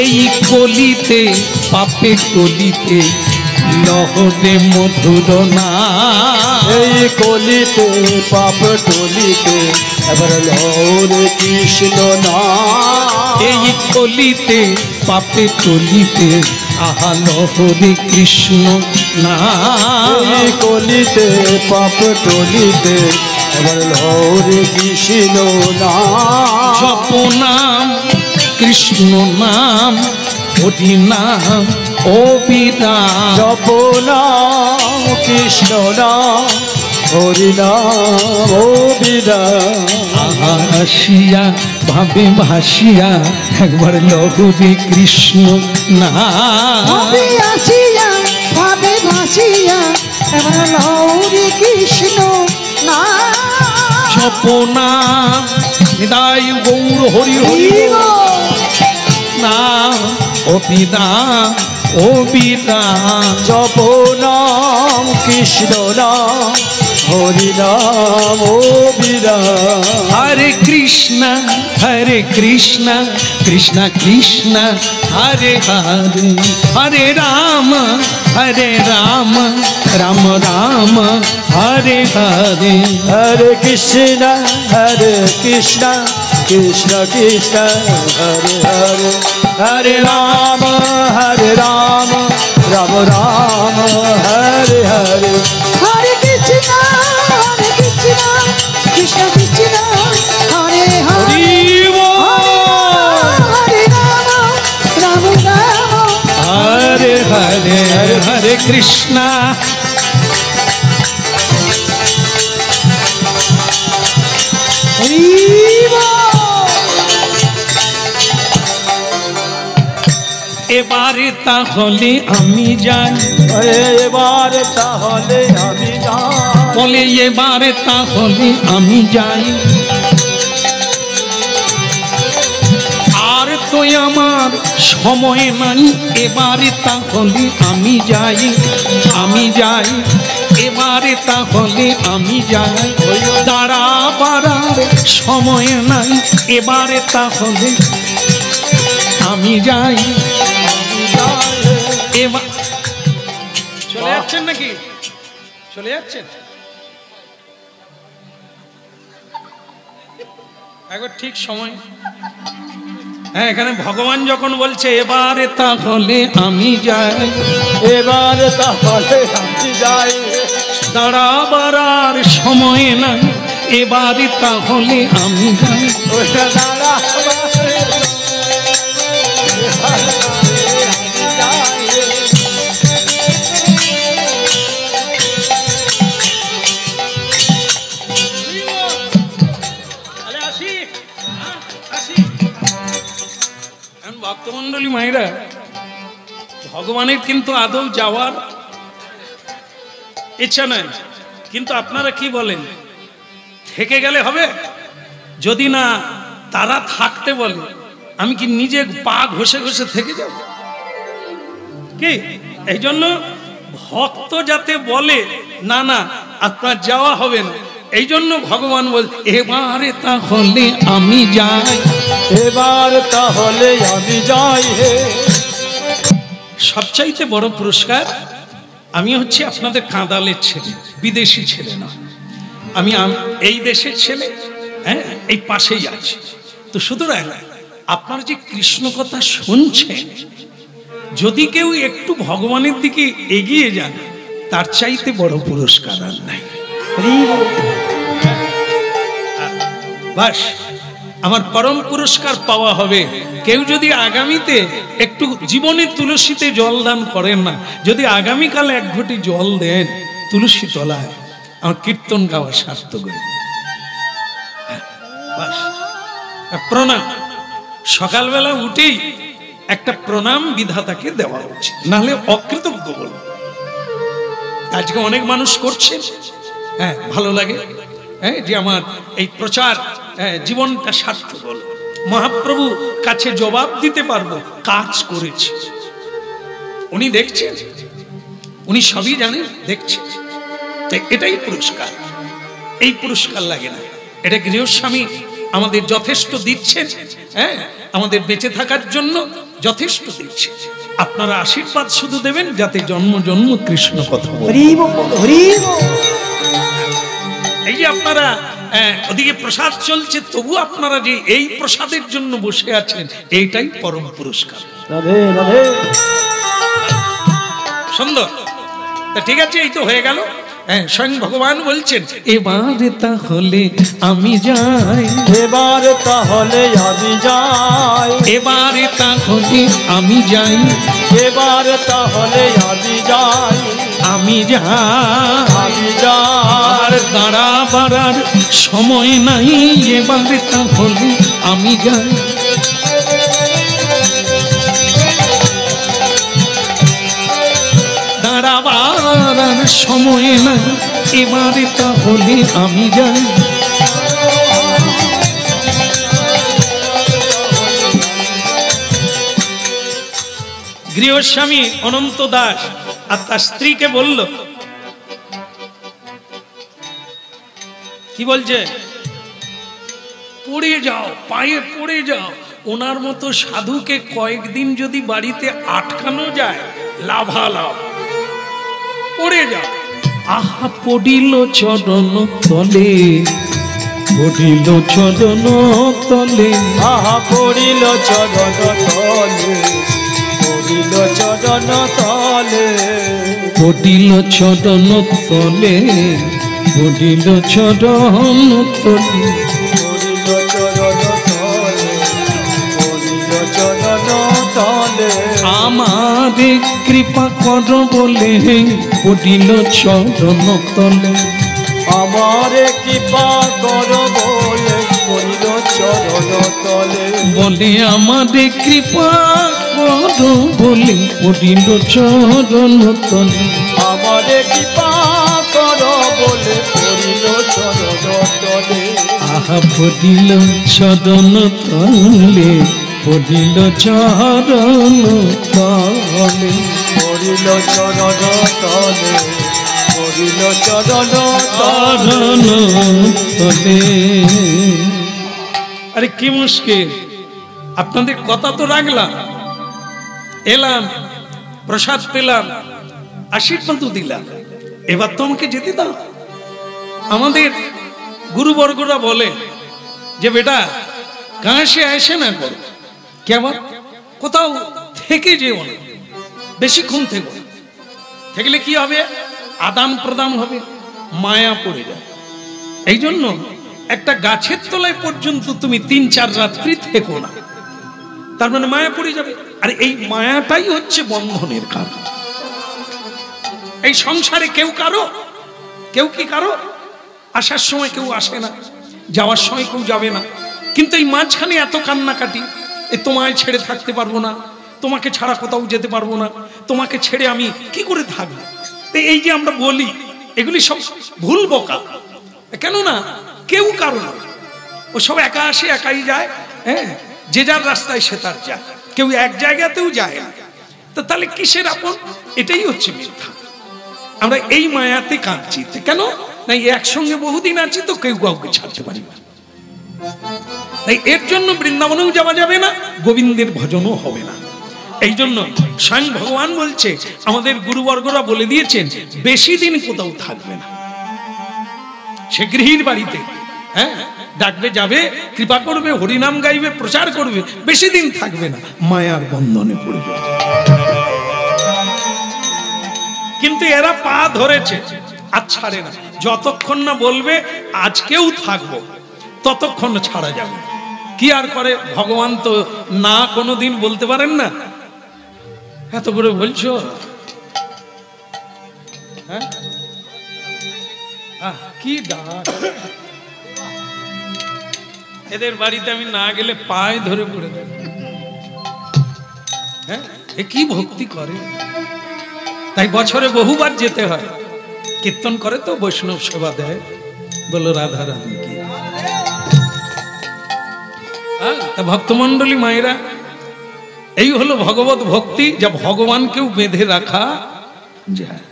এই কলিতে পাপে কলিতে লহরে মধুর নাম এই কলিতে পাপ টলিতে এবার হরে কৃষ্ণ নাম এই কলিতে পাপে কলিতে আহা লহরে কৃষ্ণ নাম এই কলিতে পাপ টলিতে এবার হরে কৃষ্ণ নাম জপ নাম কৃষ্ণ নাম হরি নাম ও বিদান জপ নাম কৃষ্ণ নাম হরি নাম ও বিদান আসিয়া ভাবে ভাসিয়া একবার লহরে কৃষ্ণ নাম ভাবে আসিয়া ভাবে ভাসিয়া এবার লহরি কৃষ্ণ নাম জপনা নিদাই গৌর হরি হরি নাম ও বিদান ও বিদান জপ নাম কৃষ্ণ নাম হরি নাম ও বিদান হরে কৃষ্ণ কৃষ্ণ কৃষ্ণ হরে হরে হরে রাম রাম রাম হরে হরে হরে কৃষ্ণ কৃষ্ণ কৃষ্ণ হরে হরে হরে রাম রাম রাম হরে হরে হরে কৃষ্ণ কৃষ্ণ কৃষ্ণ হরে হরে হরি বল। হরে রাম রাম রাম হরে হরে হরে কৃষ্ণ হরি বল। এবারে তাহলে আমি যাই এবার তাহলে আমি যাই বলে এবারে তাহলে আমি যাই আর তো আমার সময় নাই এবারে তাহলে আমি যাই এবারে তাহলে আমি যাই দাঁড়া বাড়ার সময় নাই এবারে তাহলে আমি যাই এবার চলে যাচ্ছেন নাকি চলে যাচ্ছেন একবার ঠিক সময়। হ্যাঁ, এখানে ভগবান যখন বলছে এবারে তাহলে আমি যাই, এবার তাহলে আমি যাই, দাঁড়াবার আর সময় নাই, এবারে তাহলে আমি যাই। ওটা দাঁড়াবার ভক্তমন্ডলী মায়েরা, ভগবানের কিন্তু আদৌ যাওয়ার ইচ্ছা নাই, কিন্তু আপনারা কি বলেন, থেকে গেলে হবে? যদি না তারা থাকতে বলে, আমি কি নিজে পা ঘষে ঘষে থেকে যাব কি? এই জন্য ভক্ত যাতে বলে না না আপনার যাওয়া হবে না, এই জন্য ভগবান বল এবারে তাহলে আমি যাই, এবার তাহলে আমি যাই হে। সবচাইতে বড় পুরস্কার, আমি হচ্ছে আপনাদের কাঁদালের ছেলে, বিদেশি ছেলে না, আমি এই দেশের ছেলে, হ্যাঁ, এই পাশেই আছি। তো সুতরাং আপনারা যে কৃষ্ণ কথা শুনছেন, যদি কেউ একটু ভগবানের দিকে এগিয়ে যান, তার চাইতে বড় পুরস্কার আর নাই। বাস আমার পরম পুরস্কার পাওয়া হবে। কেউ যদি আগামীতে একটু জীবনে তুলসীতে জল দান করেন না, যদি আগামীকাল এক ঘটি জল দেন তুলসী তলায়, আমার কীর্তন গাওয়া সার্থক হয়ে যাবে। বাস প্রণাম, সকালবেলা উঠেই একটা প্রণাম বিধাতাকে দেওয়া উচিত, নাহলে অকৃতজ্ঞ বলব। আজকে অনেক মানুষ করছে, হ্যাঁ ভালো লাগে, হ্যাঁ, যে আমার এই প্রচার জীবনটা সার্থক হল, মহাপ্রভু কাছে জবাব দিতে পারবো কাজ করেছে। উনি দেখছেন, উনি সবই জানেন, দেখছেন, এটাই পুরস্কার। এই পুরস্কার লাগে না, এটা গৃহস্বামী আমাদের যথেষ্ট দিচ্ছেন, হ্যাঁ, আমাদের বেঁচে থাকার জন্য যথেষ্ট দিচ্ছে। আপনারা আশীর্বাদ শুধু দেবেন যাতে জন্ম জন্ম কৃষ্ণ কথা বলে। এই যে আপনারা ওদিকে প্রসাদ চলছে, তবু আপনারা যে এই প্রসাদের জন্য বসে আছেন, এইটাই পরম পুরস্কার। সুন্দর, ঠিক আছে, এই তো হয়ে গেল। হ্যাঁ, স্বয়ং ভগবান বলছেন এবারে তাহলে আমি যাই, এবার তাহলে আমি যাই, এবারে তাহলে আমি যাই, এবার তাহলে আমি যাই, আমি যাই, আমি যাই, আর দাঁড়াবার আর সময় নাই, এবারে তাহলে আমি যাই। দাঁড়াবার আর সময় নাই, এবারে তাহলে আমি যাই। গৃহস্বামী অনন্ত দাস আর তার স্ত্রীকে বলল, কি বলছে, পড়ে যাও, পায়ে পড়ে যাও। ওনার মতো সাধুকে কয়েকদিন যদি বাড়িতে আটকানো যায়, লাভালাভ, পড়ে যাও। আহা পড়িল চরণ তলে, পড়িল চরণ তলে, আহা পড়িল চরণ তলে, পড়িল চরণ তলে, পড়িল চরণ তলে, পড়িল চরণ তলে, পড়িল চরণ তলে, পড়িল চরণ তলে। আমারে কৃপা কর বলে পড়িল চরণ তলে, আমারে কৃপা কর বলে পড়িল চরণ তলে, বলে আমারে কৃপা কর বলে পড়িল চরণ তলে, আমারে কৃপা কর বলে পড়িল চরণ তলে। আহা পড়িল চরণ তলে, পড়িল চরণ তলে, পড়িল চরণ তলে, পড়িল চরণ চরণ তলে। আরে কি মুশকিল, আপনাদের কথা তো রাখলাম, এলাম, প্রসাদ পেলাম, আশীর্বাদ দিলাম, এবার তো আমাকে যেতে দাও। আমাদের গুরুবর্গরা বলে যে বেটা কাছে আসে না করো, কেমন কোথাও থেকে যেও না, বেশিক্ষণ থেকো না। থাকলে কি হবে? আদান প্রদান হবে, মায়া পড়ে যাবে। এই জন্য একটা গাছের তলায় পর্যন্ত তুমি 3-4 রাত্রি থেকো না, তার মানে মায়া পড়ে যাবে। আর এই মায়াটাই হচ্ছে বন্ধনের কারণ। এই সংসারে কেউ কি কারো আসার সময় কেউ আসে না, যাওয়ার সময় কেউ যাবে না, কিন্তু এই মাঝখানে এত কান্নাকাটি, এই তোমায় ছেড়ে থাকতে পারবো না, তোমাকে ছাড়া কোথাও যেতে পারবো না, তোমাকে ছেড়ে আমি কি করে থাকবো। এই যে আমরা বলি, এগুলি সব ভুল বকা। কেননা কেউ কারো না, ও সব একা আসে একাই যায়, হ্যাঁ, যে যার রাস্তায় সে তার যায়, কেউ এক জায়গাতেও যায় না। তো তাহলে কিসের আপন? এটাই হচ্ছে মিথ্যা। আমরা এই মায়াতে কাঁদছি কেন? না একসঙ্গে বহুদিন আছি তো কেউ কাউকে ছাড়তে পারি না। তাই এর জন্য বৃন্দাবনেও যাওয়া যাবে না, গোবিন্দের ভজনও হবে না। এই জন্য স্বয়ং ভগবান বলছে, আমাদের গুরুবর্গরা বলে দিয়েছেন, বেশি দিন কোথাও থাকবে না। সে গৃহীর বাড়িতে, হ্যাঁ, ডাকবে যাবে, কৃপা করবে, হরিনাম গাইবে, প্রচার করবে, বেশি দিন থাকবে না, মায়ার বন্ধনে পড়ে যাবে। কিন্তু এরা পা ধরেছে আর ছাড়ে না, যতক্ষণ না বলবে আজকেও থাকবো ততক্ষণ ছাড়া যাবে। কি আর করে ভগবান তো না কোনোদিন বলতে পারেন না। এত করে বলছো, হ্যাঁ, কি ডাক। এদের বাড়িতে আমি না গেলে পায়ে ধরে পড়ে দেয়। হ্যাঁ, এ কি ভক্তি করে। তাই বছরে বহুবার যেতে হয়। কীর্তন করে তো বৈষ্ণব সেবা দেয়, বলো রাধা রাধা কি। তা ভক্তমন্ডলী মায়েরা, এই হলো ভগবত ভক্তি, যা ভগবানকেও বেঁধে রাখা যায়।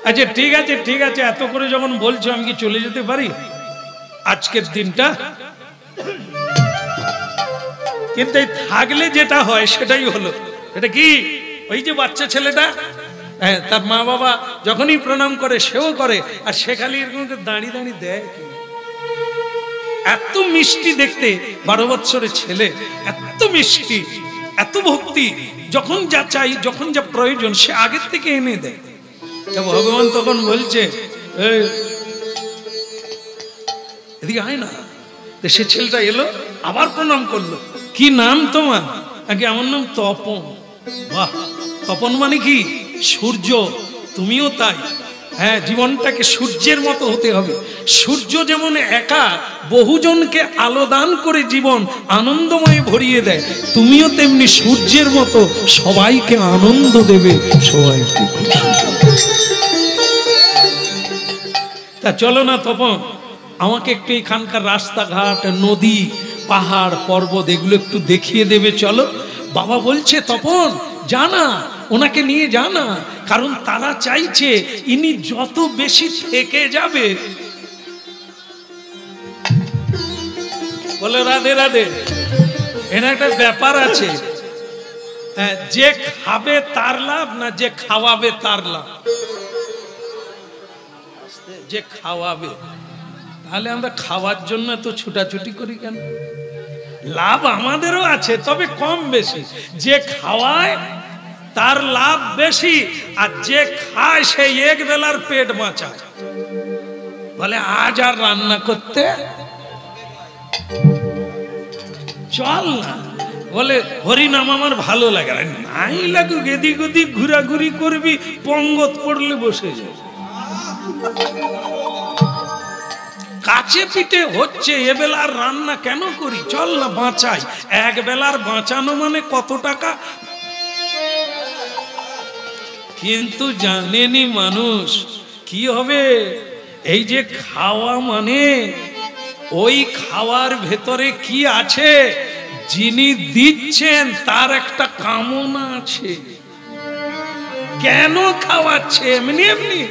আচ্ছা ঠিক আছে, ঠিক আছে, এত করে যখন বলছো আমি কি চলে যেতে পারি আজকের দিনটা? কিন্তু থাকলে যেটা হয় সেটাই হলো। এটা কি? ওই যে বাচ্চা ছেলেটা, হ্যাঁ, তার মা বাবা যখনই প্রণাম করে সেও করে, আর সে খালি এরকম দাঁড়িয়ে দাঁড়িয়ে দেয়। এত মিষ্টি দেখতে 12 বৎসরের ছেলে, এত মিষ্টি, এত ভক্তি, যখন যা চাই, যখন যা প্রয়োজন সে আগের থেকে এনে দেয়। ভগবান তখন বলছে, এদিকে আয় না। সে ছেলেটা এলো, আবার প্রণাম করলো। কি নাম তোমার? আগে আমার নাম তপন। বাহ, তপন মানে কি? সূর্য। তুমিও তাই। হ্যাঁ, জীবনটাকে সূর্যের মতো হতে হবে। সূর্য যেমন একা বহুজনকে আলো দান করে জীবন আনন্দময় ভরিয়ে দেয়, তুমিও তেমনি সূর্যের মতো সবাইকে আনন্দ দেবে, সবাইকে খুশি। তা চলো না তপন, আমাকে একটু এখানকার রাস্তাঘাট, নদী, পাহাড়, পর্বত এগুলো একটু দেখিয়ে দেবে, চলো। বাবা বলছে, তপন জানা, ওনাকে নিয়ে জানা, কারণ তারা চাইছে ইনি যত বেশি থেকে যাবে। বলে রাধে রাধে। এর একটা ব্যাপার আছে, যে খাবে তার লাভ না যে খাওয়াবে তার লাভ। যে খাওয়াবে, তাহলে আমরা খাওয়ার জন্য তো ছুটাছুটি করি কেন? লাভ আমাদেরও আছে, তবে কম বেশি। যে খাওয়ায় তার লাভ বেশি, আর যে খায় সেই এক বেলার পেট বাঁচায়। বলে আজ আর রান্না করতে চল না। বলে হরিনাম আমার ভালো লাগে। নাই লাগুক, এদিক ওদিক ঘুরাঘুরি করবি, পঙ্গত পড়লে বসে যাবে। কাছে পিঠে হচ্ছে, এ বেলার রান্না কেন করি, চল না বাঁচাই। এক বেলার বাঁচানো মানে কত টাকা। কিন্তু জানেনি মানুষ কি হবে। এই যে খাওয়া মানে, ওই খাওয়ার ভেতরে কি আছে, যিনি দিচ্ছেন তার একটা কামনা আছে। কেন খাওয়াচ্ছে? এমনি এমনি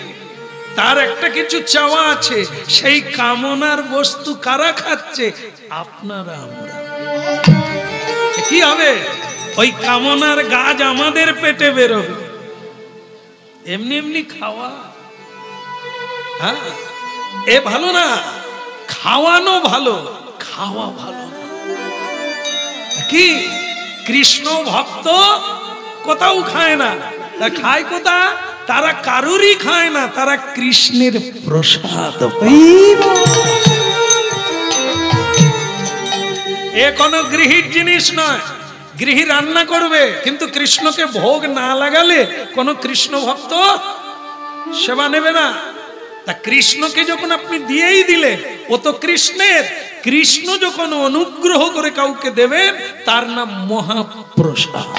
তার একটা কিছু চাওয়া আছে। সেই কামনার বস্তু কারা খাচ্ছে? আপনারা, আমরা। কি হবে? ওই কামনার গাছ আমাদের পেটে বেরোবে। এমনি এমনি খাওয়া, হ্যাঁ, এ ভালো না। খাওয়ানো ভালো, খাওয়া ভালো না। কি কৃষ্ণ ভক্ত কোথাও খায় না, তা খায় কোথা? তারা কারুরই খায় না, তারা কৃষ্ণের প্রসাদ পায়। এ কোনো গৃহীর জিনিস নয়। গৃহী রান্না করবে, কিন্তু কৃষ্ণকে ভোগ না লাগালে কোন কৃষ্ণ ভক্ত সেবা নেবে না। তা কৃষ্ণকে যখন আপনি দিয়েই দিলেন, ও তো কৃষ্ণের। কৃষ্ণ যখন অনুগ্রহ করে কাউকে দেবেন, তার নাম মহাপ্রসাদ।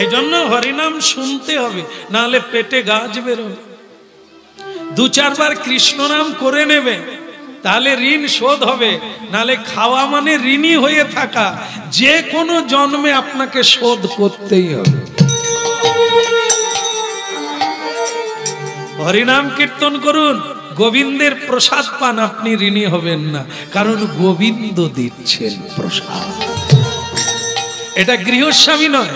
এই জন্য হরিনাম শুনতে হবে, নাহলে পেটে গাছ বেরোবে। 2-4 বার কৃষ্ণ নাম করে নেবে, তাহলে ঋণ শোধ হবে। নাহলে খাওয়া মানে ঋণী হয়ে থাকা, যে কোনো জন্মে আপনাকে শোধ করতেই হবে। হরিনাম কীর্তন করুন, গোবিন্দের প্রসাদ পান, আপনি ঋণী হবেন না, কারণ গোবিন্দ দিচ্ছেন প্রসাদ। এটা গৃহস্বামী নয়,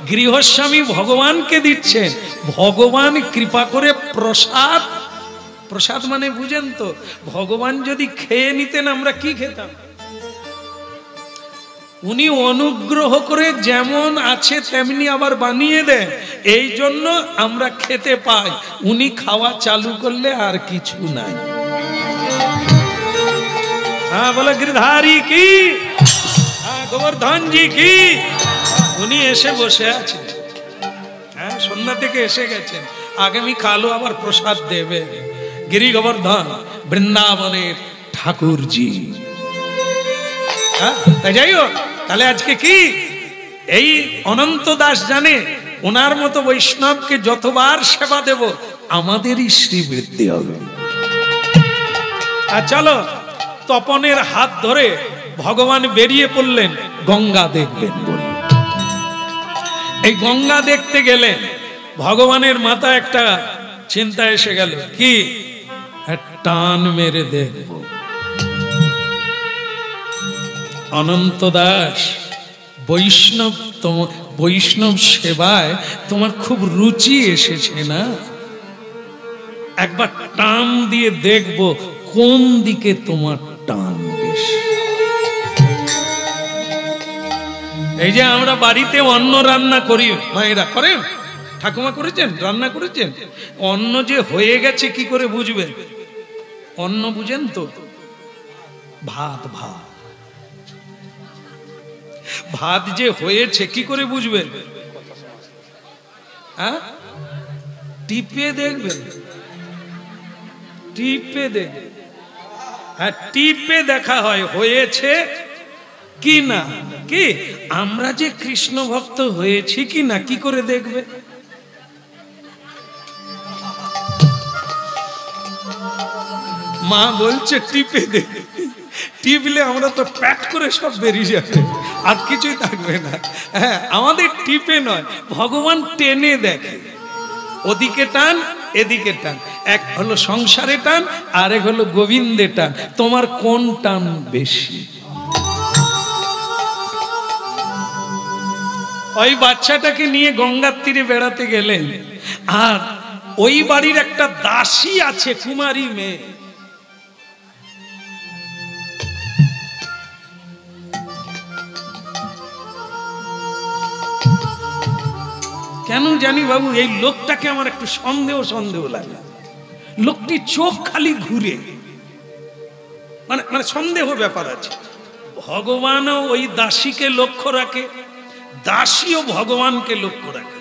গৃহস্বামী ভগবানকে দিচ্ছেন। ভগবান কৃপা করে প্রসাদ, প্রসাদ মানে বুঝেন তো, ভগবান যদি খেয়ে নিতেন আমরা কি খেতাম? উনি অনুগ্রহ করে যেমন আছে তেমনি আবার বানিয়ে দেন, এই জন্য আমরা খেতে পাই। উনি খাওয়া চালু করলে আর কিছু নাই। হ্যাঁ বলে গিরধারী কি, হ্যাঁ গোবর্ধন জি কি। উনি এসে বসে আছেন, হ্যাঁ সন্ধ্যা থেকে এসে গেছেন, আগামী কালও আবার প্রসাদ দেবে। গিরি গোবর্ধন বৃন্দাবনের ঠাকুরজি। তাই যাই হোক, তাহলে আজকে কি এই অনন্ত দাস জানে, ওনার মতো বৈষ্ণবকে যতবার সেবা দেব আমাদেরই শ্রীবৃদ্ধি হবে। আর চলো, তপনের হাত ধরে ভগবান বেরিয়ে পড়লেন গঙ্গা দেখবেন বলে। এই গঙ্গা দেখতে গেলে ভগবানের মাথায় একটা চিন্তা এসে গেল, কি টান মেরে দেখব। অনন্ত দাস, বৈষ্ণব সেবায় তোমার খুব রুচি এসেছে না? একবার টান দিয়ে দেখব কোন দিকে তোমার টান বেশি। এই যে আমরা বাড়িতে অন্ন রান্না করি, মায়েরা করেন, ঠাকুমা করেছেন, রান্না করেছেন, অন্ন যে হয়ে গেছে কি করে বুঝবেন? অন্ন বুঝেন তো? ভাত, ভাত ভাত যে হয়েছে কি করে বুঝবেন? হ্যাঁ, টিপে দেখবেন, টিপে দেখবেন। হ্যাঁ, টিপে দেখা হয় হয়েছে কি না। কি আমরা যে কৃষ্ণ ভক্ত হয়েছি কি না কি করে দেখবে? মা বলছে টিপে দেখবে, টিপলে আমরা তো প্যাট করে সব বেরিয়ে যাবে, আর কিছুই থাকবে না। হ্যাঁ, আমাদের টিপে নয়, ভগবান টেনে দেখে, ওদিকে টান এদিকে টান। এক হলো সংসারে টান, আর এক হলো গোবিন্দে টান। তোমার কোন টান বেশি? ওই বাচ্চাটাকে নিয়ে গঙ্গার তীরে বেড়াতে গেলেন, আর ওই বাড়ির একটা দাসী আছে, কুমারী মেয়ে। কেন জানি বাবু, এই লোকটাকে আমার একটু সন্দেহ লাগে। লোকটি চোখ খালি ঘুরে, মানে সন্দেহ ব্যাপার আছে। ভগবানও ওই দাসীকে লক্ষ্য রাখে, দাসীও ভগবানকে লক্ষ্য রাখে।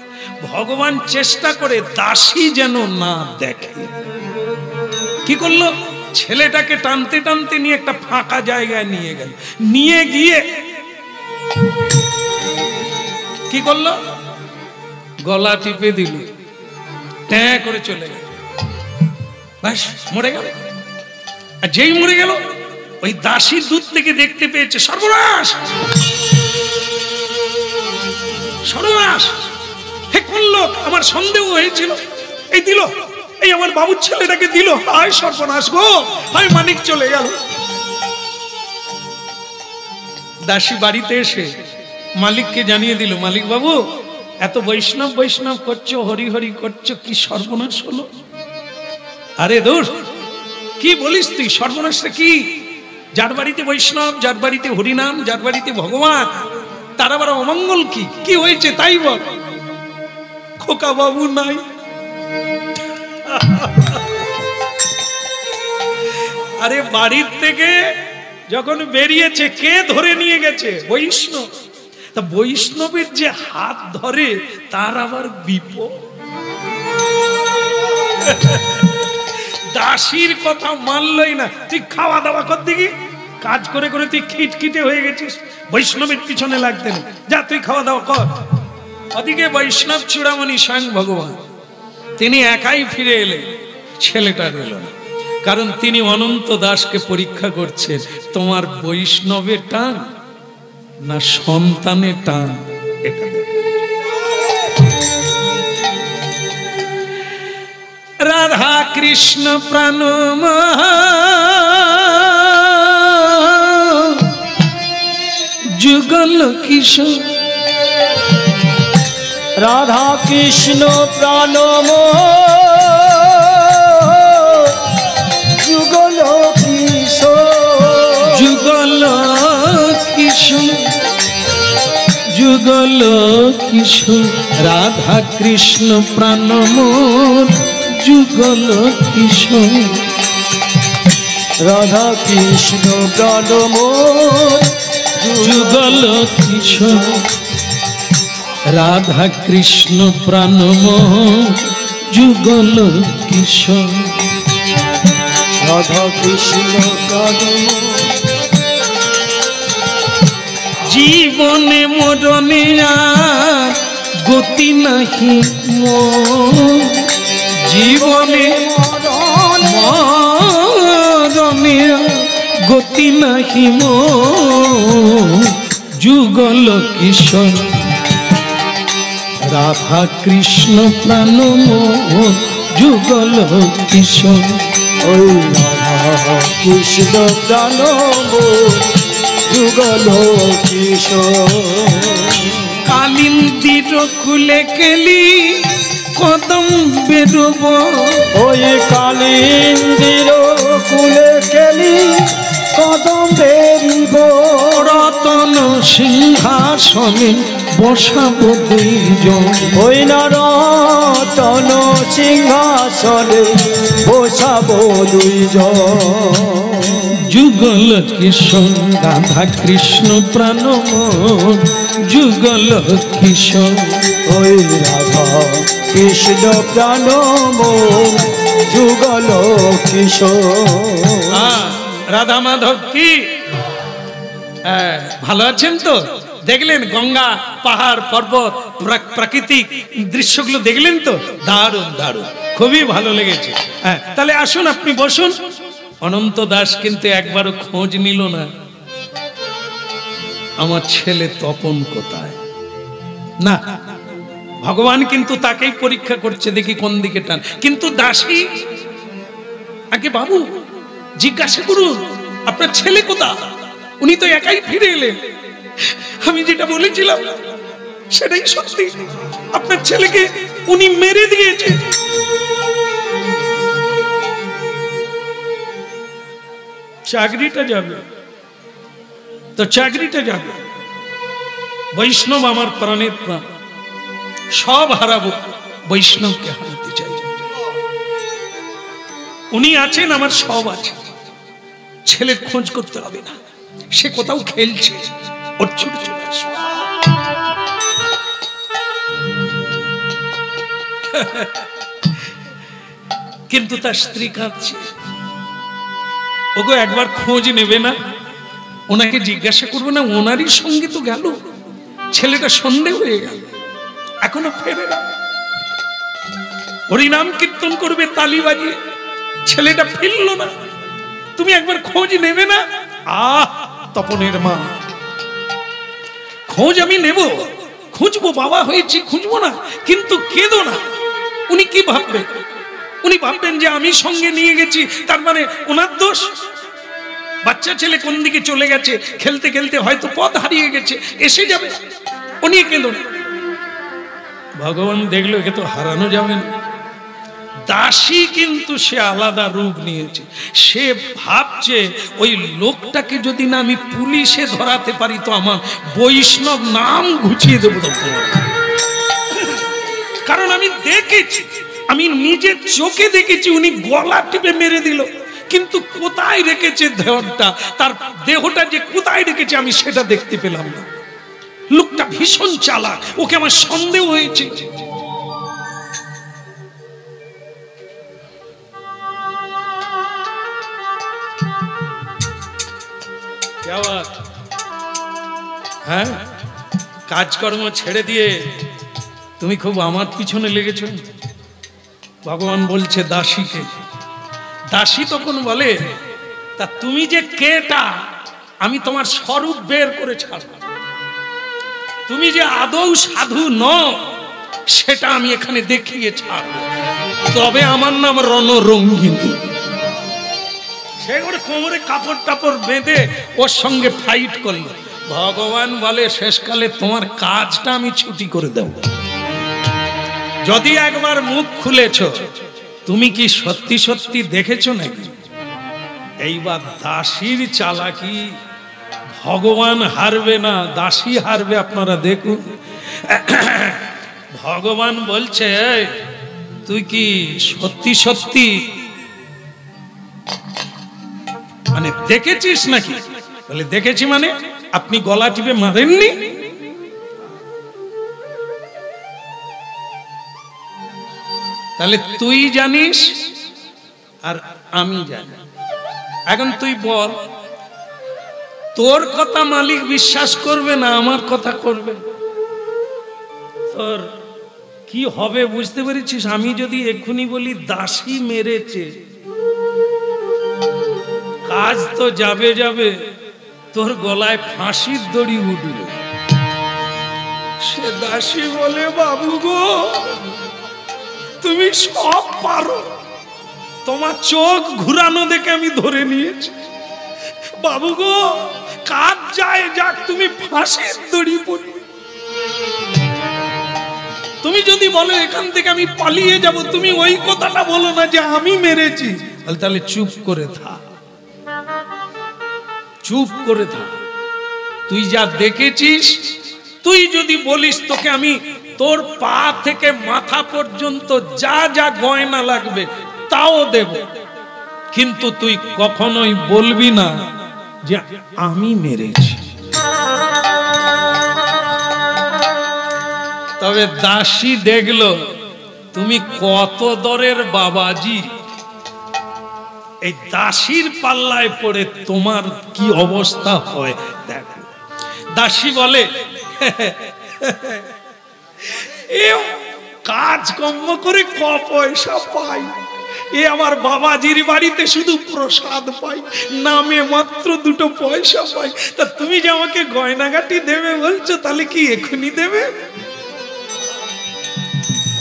ভগবান চেষ্টা করে দাসী যেন না দেখে। কি করলো? ছেলেটাকে টানতে টানতে নিয়ে একটা ফাঁকা জায়গায় নিয়ে গেল। নিয়ে গিয়ে কি করলো? গলা টিপে দিল, ট্যাঁ করে চলে গেল, ব্যাস মরে গেল। আর যেই মরে গেল, ওই দাসী দূর থেকে দেখতে পেয়েছে, সর্বনাশ, সর্বনাশ, হে কোন লোক, আমার সন্দেহ হয়েছিল, এই দিল, এই আমার বাবুর ছেলেটাকে দিল, আয় সর্বনাশ গো, আয় মানিক চলে গেল। দাসী বাড়িতে এসে মালিককে জানিয়ে দিল, মালিক বাবু, এত বৈষ্ণব করছো, হরি হরি করছো, কি সর্বনাশ হলো। আরে দূর, কি বলিস তুই? সর্বনাশটা কি? যার বাড়িতে বৈষ্ণব, যার বাড়িতে হরিনাম, যার বাড়িতে ভগবান, তার আবার অমঙ্গল কি? কি হয়েছে তাই বল। খোকা বাবু নাই। আরে বাড়ির থেকে যখন বেরিয়েছে কে ধরে নিয়ে গেছে? বৈষ্ণব। তা বৈষ্ণবের যে হাত ধরে তার আবার বিপদ। দাসীর কথা মানলই না। তুই খাওয়া দাওয়া কর দেখি, কাজ করে করে তুই খিটখিটে হয়ে গেছিস, বৈষ্ণবের পিছনে লাগতে না। যা তুই খাওয়া দাওয়া কর। ওদিকে বৈষ্ণব চূড়ামণি স্বয়ং ভগবান তিনি একাই ফিরে এলেন, ছেলেটার এলো না। কারণ তিনি অনন্ত দাসকে পরীক্ষা করছেন, তোমার বৈষ্ণবের টান না সন্তানের টান, এটা রাধা কৃষ্ণ প্রাণ যুগল কিশোর। রাধা কৃষ্ণ প্রাণম যুগল কিশোর। যুগল কিশোর, যুগল কিশোর। রাধা কৃষ্ণ প্রাণম যুগল কিশোর। রাধা কৃষ্ণ প্রাণম যুগল কিশোর। রাধা কৃষ্ণ প্রাণম যুগল কিশোর। রাধা কৃষ্ণ প্রাণম জীবনে মরণে আর গতি নাহি মোর। জীবনে মরণে গতি নাহি মোর। যুগল কিশোর। রাধা কৃষ্ণ প্রাণম যুগল কিশোর। ওই রাধা কৃষ্ণ প্রাণম যুগল কিশোর। কালিন্দির কুলে কেলি কদম বেরোব। ওই কালিন্দির কুলে কেলি কদম বেরিব। রতন সিংহাসনে বসাবো দুইজন। ওই রতন সিংহাসনে বসাবো দুইজন। যুগল কিশোর। রাধা কৃষ্ণ প্রাণম যুগল কিশোর। ওই রাধা কৃষ্ণ প্রাণম যুগল কিশোর। রাধা মাধব কি ভালো আছেন তো? দেখলেন গঙ্গা, পাহাড়, পর্বত, প্রাকৃতিক দৃশ্যগুলো দেখলেন তো? দারুণ দারুণ, খুবই ভালো লেগেছে। হ্যাঁ, তাহলে আসুন আপনি বসুন। অনন্ত দাস কিন্তু একবারও খোঁজ নিল না আমার ছেলে তপন কোথায়। না, ভগবান কিন্তু তাকেই পরীক্ষা করছে, দেখি কোন দিকে টান। কিন্তু দাসী আগে বাবু জিজ্ঞাসা করুন আপনার ছেলে কোথায়? উনি তো একাই ফিরে এলেন। আমি যেটা বলেছিলাম সেটাই সত্যি, আপনার ছেলেকে উনি মেরে দিয়েছে। চাকরিটা যাবে তো চাকরিটা যাবে। বৈষ্ণব আমার প্রাণের প্রাণ, সব হারাবো, বৈষ্ণবকে হারাতে চাই। উনি আছেন, আমার সব আছে। ছেলের খোঁজ করতে হবে না, সে কোথাও খেলছে, ওর ছুটে চলে আসবে। কিন্তু তার স্ত্রী কাঁদছে। ওগো একবার খোঁজ নেবে না? ওনাকে জিজ্ঞাসা করবে না? ওনারই সঙ্গে তো গেল, ছেলেটা সন্দেহ হয়ে গেল, এখনো ফেরে না। হরিনাম কীর্তন করবে তালি বাজিয়ে, ছেলেটা ফিরল না। তুমি একবার খোঁজ নেবে না? তপনের মা, খোঁজ আমি নেব, খুঁজবো, বাবা হয়েছি, খুঁজবো না, কিন্তু কেঁদো না। উনি কি ভাববেন? উনি ভাববেন যে আমি সঙ্গে নিয়ে গেছি, তার মানে ওনার দোষ। বাচ্চা ছেলে কোন দিকে চলে গেছে, খেলতে খেলতে হয়তো পথ হারিয়ে গেছে, এসে যাবে, উনি কেঁদো না। ভগবান দেখলো একে তো হারানো যাবে না, দাসী কিন্তু সে আলাদা রূপ নিয়েছে। সে ভাবছে ওই লোকটাকে যদি না আমি পুলিশে ধরাতে পারি তো আমার বৈষ্ণব নাম ঘুচিয়ে দেবো। কারণ আমি দেখেছি, আমি নিজের চোখে দেখেছি উনি গলা টিপে মেরে দিল, কিন্তু কোথায় রেখেছে দেহটা, তার দেহটা যে কোথায় রেখেছে আমি সেটা দেখতে পেলাম না। লোকটা ভীষণ চালাক, ওকে আমার সন্দেহ হয়েছে। হ্যাঁ, কাজকর্ম ছেড়ে দিয়ে তুমি খুব আমার পিছনে লেগেছ। ভগবান বলছে দাসীকে। দাসী তখন বলে, তা তুমি যে কেটা আমি তোমার স্বরূপ বের করে ছাড়ব। তুমি যে আদৌ সাধু নও সেটা আমি এখানে দেখিয়ে ছাড়ব। তবে আমার নাম রণরঙ্গিনী। সে করে কোমরে কাপড় টাপড় বেঁধে ওর সঙ্গে ফাইট করলো। ভগবান বলে শেষকালে তোমার কাজটা আমি ছুটি করে দেব। যদি একবার মুখ খুলেছ, তুমি কি সত্যি সত্যি দেখেছো নাকি? এইবার দাসীর চালাকি, ভগবান হারবে না, দাসী হারবে। আপনারা দেখুন, ভগবান বলছে তুই কি সত্যি সত্যি মানে দেখেছিস নাকি? বলে দেখেছি। মানে আপনি গলা টিপে মারেননি? তাহলে তুই জানিস আর আমি জানি। এখন তুই বল, তোর কথা মালিক বিশ্বাস করবে না আমার কথা করবে? তোর কি হবে বুঝতে পেরেছিস? আমি যদি এক্ষুনি বলি দাসী মেরেছে, কাজ তো যাবে যাবে, তোর গলায় ফাঁসির দড়ি উঠবে। সে দাসী বলে, বাবু গো তুমি সব পারো, তোমার চোখ ঘুরানো দেখে আমি ধরে নিয়েছি। বাবু গো কাজ যায় যাক, তুমি ফাঁসির দড়ি পড়ি। তুমি যদি বলো এখান থেকে আমি পালিয়ে যাব, তুমি ওই কথাটা বলো না যে আমি মেরেছি। তাহলে চুপ করে থাক, চুপ করে থাক। তুই যা দেখেছিস, তুই যদি বলিস তোকে আমি তোর পা থেকে মাথা পর্যন্ত যা যা গয়না লাগবে তাও দেব, কিন্তু তুই কখনোই বলবি না যে আমি মেরেছি। তবে দাসী দেখলো তুমি কত দরের বাবাজি, এই দাসীর পাল্লায় পড়ে তোমার কি অবস্থা হয় দেখো। দাসী বলে, কাজ কর্ম করে ক পয়সা পাই, এ আমার বাবাজির বাড়িতে শুধু প্রসাদ পাই, নামে মাত্র 2 পয়সা পাই। তা তুমি যে আমাকে গয়নাগাটি দেবে বলছো, তাহলে কি এখনই দেবে?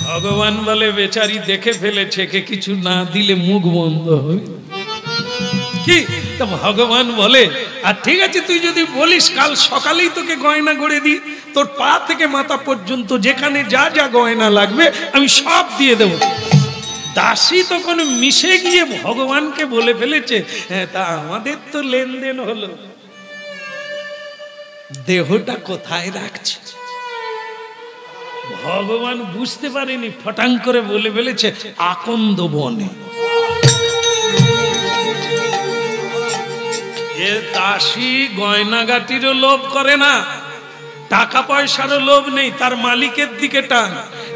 ভগবান বলে বেচারি দেখে ফেলেছে, কে কিছু না দিলে মুখ বন্ধ হবে কি? তা ভগবান বলে, আর ঠিক আছে তুই যদি বলিস কাল সকালেই তোকে গয়না গড়ে দিই, তোর পা থেকে মাথা পর্যন্ত যেখানে যা যা গয়না লাগবে আমি সব দিয়ে দেব। দাসী তখন মিশে গিয়ে ভগবানকে বলে ফেলেছে, হ্যাঁ তা আমাদের তো লেনদেন হলো, দেহটা কোথায় রাখছে? ভগবান বুঝতে পারেনি, ফটাং করে বলে ফেলেছে আকন্দ বনে। এ দাসী গয়নাগাটিরও লোভ করে না, টাকা পয়সারও লোভ নেই, তার মালিকের দিকে টান।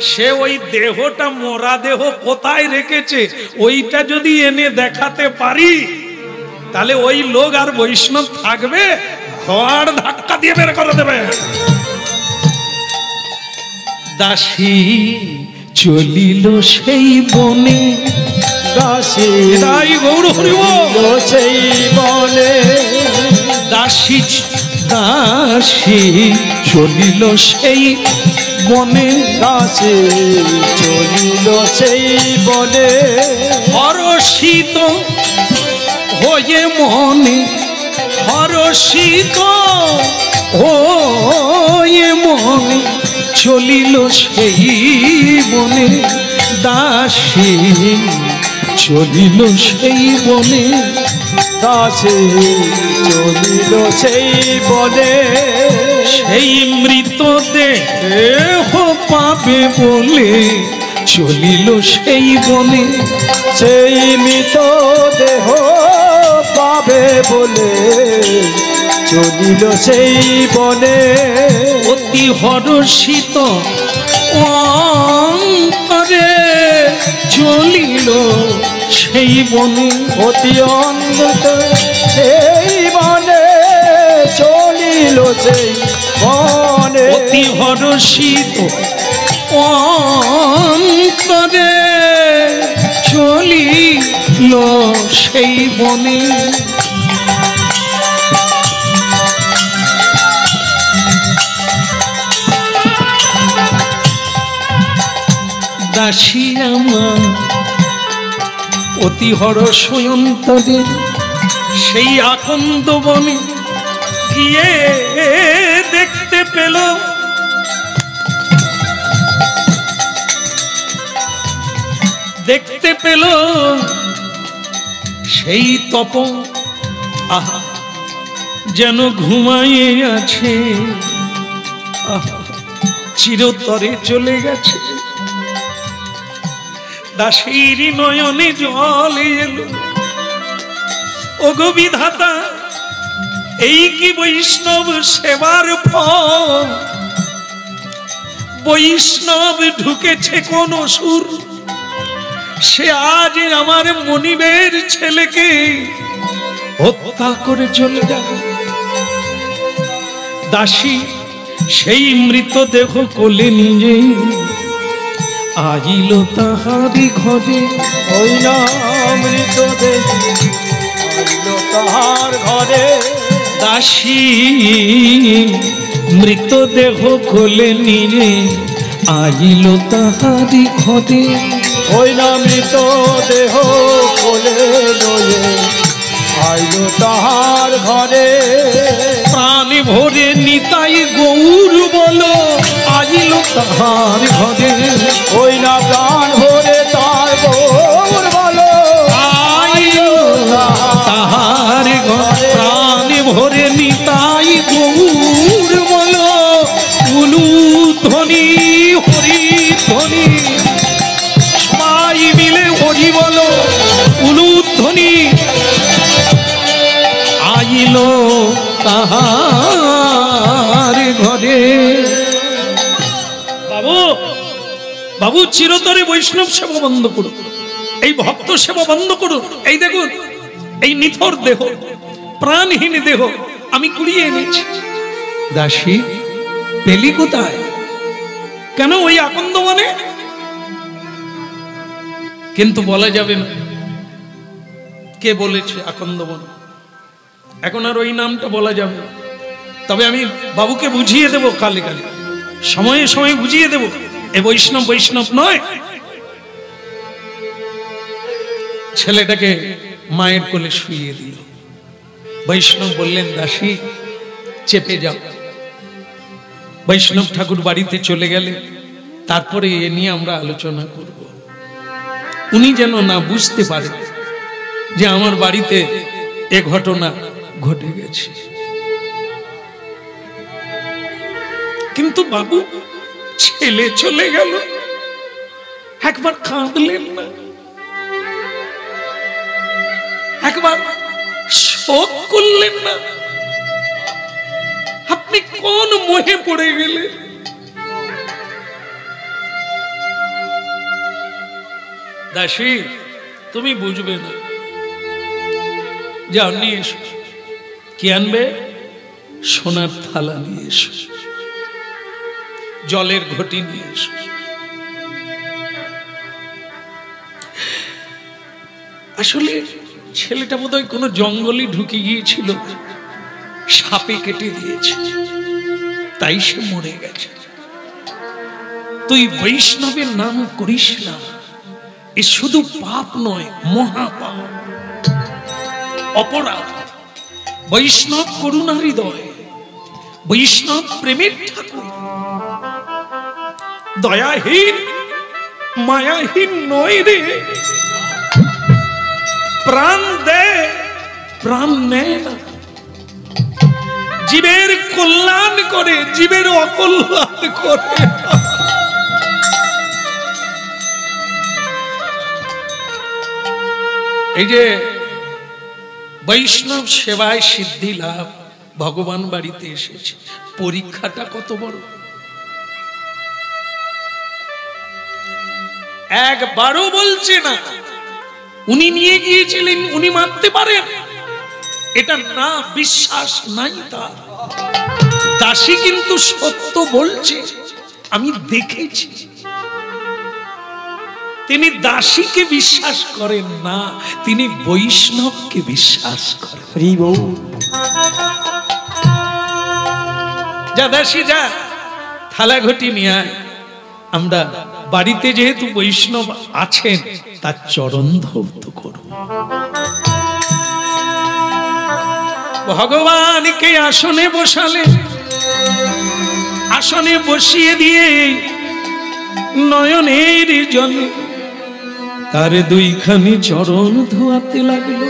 সে ওই দেহটা, মরা দেহ কোথায় রেখেছে ওইটা যদি এনে দেখাতে পারি, তাহলে ওই লোক আর বৈষ্ণব থাকবে? ঘর ধাক্কা দিয়ে বের করে দেবে। দাসী চলিল সেই বনে, দাসী তাই গৌর হরিব সেই বনে, দাসী দাসী চলিল সেই বনে, দাসী চলিল সেই বনে, হরষিত হয়ে মনে, হরষিত হয়ে মনে চলিল সেই বনে। দাসী চলিল সেই বনে, দাসী চলিল সেই বনে, সেই মৃতদেহ পাবে বলে চলিল সেই বনে, সেই মৃত দেহ পাবে বলে চলিল সেই বনে। অতি হর্ষিত অন্তরে চলিল সেই বনে, অতি অন্ধ সেই বনে চলিল সেই বনে। অতি হর্ষিত অন্তরে চলিল সেই বনে। দাসী আমার অতি হর্ষ অন্তরে সেই আকন্দ বনে গিয়ে দেখতে পেল সেই তপ, আহা যেন ঘুমাইয়ে আছে, আহা চিরতরে চলে গেছে। দাসীর নয়নে জল এলো, ওগো বিধাতা এই কি বৈষ্ণব সেবার ফল? বৈষ্ণব ঢুকেছে কোন সুর, সে আজ আমার মনিবের ছেলেকে হত্যা করে চলে যাবে। দাসী সেই মৃতদেহ কোলে নিজে আইল তাহারি ঘরে, ওই না মৃতদেহ আইল তাহার ঘরে। দাসী মৃতদেহ কোলে নিয়ে আইল তাহারি ঘরে, ওই না মৃতদেহ কোলে লয়ে আইল তাহার ঘরে। প্রাণ ভরে নিতাই গৌর বলো আইল তাহার ঘরে, ওই না প্রাণ ভরে তার গৌর বলো আইল তাহার ঘরে। প্রাণ ভরে নিতাই গৌর বলো, উলু ধ্বনি হরি ধ্বনি, সবাই মিলে হরি বলো উলু ধ্বনি। আইল তাহার ঘরে। বাবু বাবু চিরতরে বৈষ্ণব সেবা বন্ধ করুন, এই ভক্ত সেবা বন্ধ করুন। এই দেখুন এই নিথর দেহ, প্রাণহীন দেহ আমি কুড়িয়ে এনেছি। দাসী পেলি কোথায়? কেন? ওই আকন্দ মানে। কিন্তু বলা যাবে না কে বলেছে আকন্দ মানে, এখন আর ওই নামটা বলা যাবে না। তবে আমি বাবুকে বুঝিয়ে দেব, কালে কালে সময়ে সময়ে বুঝিয়ে দেব এ বৈষ্ণব বৈষ্ণব নয়। ছেলেটাকে মায়ের কোলে শুইয়ে দিল। বৈষ্ণব বললেন, দাসী চেপে যাও। বৈষ্ণব ঠাকুর বাড়িতে চলে গেলে তারপরে এ নিয়ে আমরা আলোচনা করব। উনি যেন না বুঝতে পারে যে আমার বাড়িতে এ ঘটনা ঘটে গেছে। কিন্তু বাবু ছেলে চলে গেল, একবার কাঁদলেন না, একবার শোক করলেন না? আপনি কোন মোহে পড়ে গেলেন? দাসী তুমি বুঝবে না, যাও নিয়ে এসো। কি আনবে? সোনার থালা নিয়ে এসো, জলের ঘটি নিয়ে এসো। আসলে ছেলেটা বোধহয় কোনো জঙ্গলে ঢুকে গিয়েছিল, সাপে কেটে দিয়েছে, তাই সে মরে গেছে। তুই বৈষ্ণবের নাম করিস না, এ শুধু পাপ নয়, মহাপাপ, অপরাধ। বৈষ্ণব করুণা হৃদয়, বৈষ্ণব প্রেমের ঠাকুর, দয়াহীন মায়াহীন নয় রে, প্রাণ দে প্রাণ নেয় না, জীবের কল্যাণ করে জীবের অকল্যাণ করে। এই যে বৈষ্ণব সেবায় সিদ্ধি লাভ, ভগবান বাড়িতে এসেছে, পরীক্ষাটা কত বড়। একবারও বলছে না উনি নিয়ে গিয়েছিলেন উনি মানতে পারেন, এটা না বিশ্বাস নাই তার। দাসী কিন্তু সত্য বলছে, আমি দেখেছি। তিনি দাসীকে বিশ্বাস করেন না, তিনি বৈষ্ণবকে বিশ্বাস করেন। যা দাসী যা, থালা ঘটি নিয়ে আয়, আমরা বাড়িতে যেহেতু বৈষ্ণব আছেন তার চরণ ধৌত করব। ভগবানকে আসনে বসালে, আসনে বসিয়ে দিয়ে নয়নের জলে তার দুইখানি চরণ ধোয়াতে লাগলো,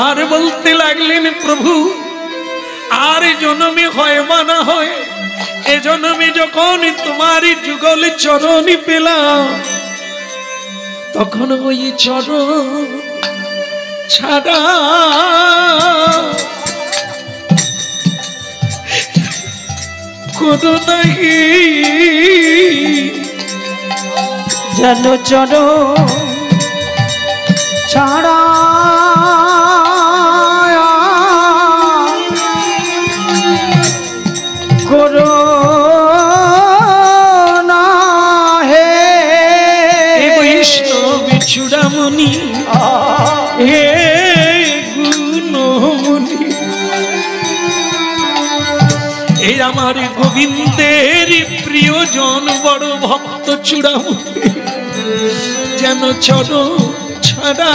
আর বলতে লাগলেন, প্রভু আর জন্মে হয় বা না হয়, এ জন্মে যখন তোমার যুগল চরণ পেলাম, তখন ওই চরণ ছাড়া কোনো নাহি, যেন চরণ ছাড়া করো না হে বৈষ্ণব চূড়ামণি, হে গুণমণি। এই আমার গোবিন্দের প্রিয়জন বড় ভক্ত চূড়ামণি, যেন চরণ ছাড়া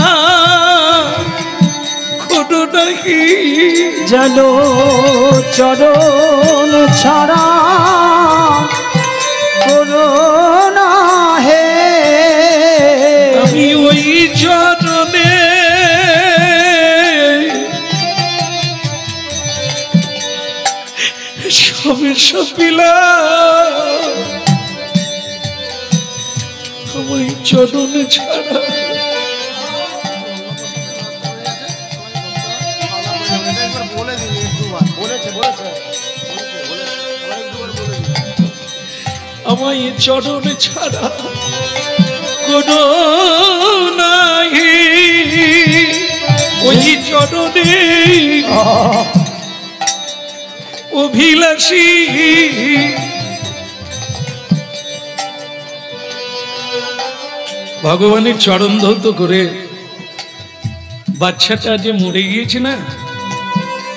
কোনো নাহি, যেন চরণ ছাড়া করো না হে। আমি ওই চরণে সবে সপিলাম, ওই চরণে ছাড়া আমায় চরণে ছাড়া কোনো নাহি, ওই চরণে অভিলাষী। ভগবানের চরণ ধৌত করে বাচ্চাটা যে মরে গিয়েছে না,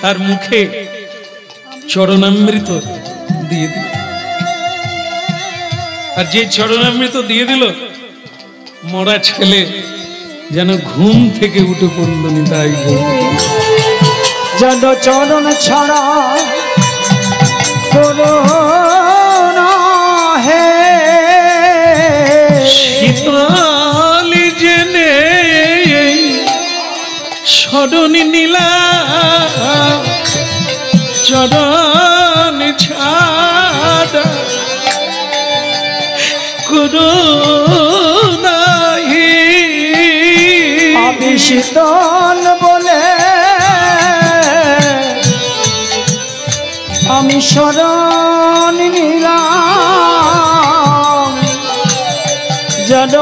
তার মুখে চরণামৃত দিয়ে দিল, আর যে চরণামৃত দিয়ে দিল, মরা ছেলে যেন ঘুম থেকে উঠে পড়ল নি। তাই যেন চরণ ছাড়া করো না হে। শীতল জেনে স্মরণ নীলা, চরণ ছাড়া করো নাহি। আমি শীতল বলে আমি শরণ নিলাম, যেন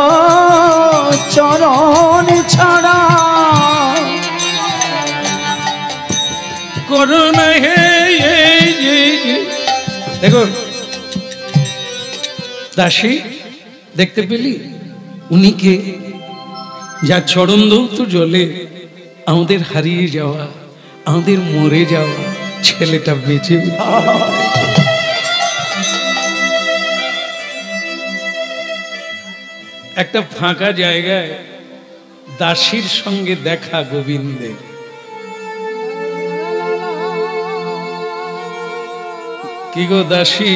চরণ ছাড়া করো না হে। দেখো দাসী, দেখতে পেলি উনি কে? যার চরণ ধৌত জলে আমাদের হারিয়ে যাওয়া, আমাদের মরে যাওয়া ছেলেটা বেঁচে। একটা ফাঁকা জায়গায় দাসীর সঙ্গে দেখা গোবিন্দের। কি গো দাসী,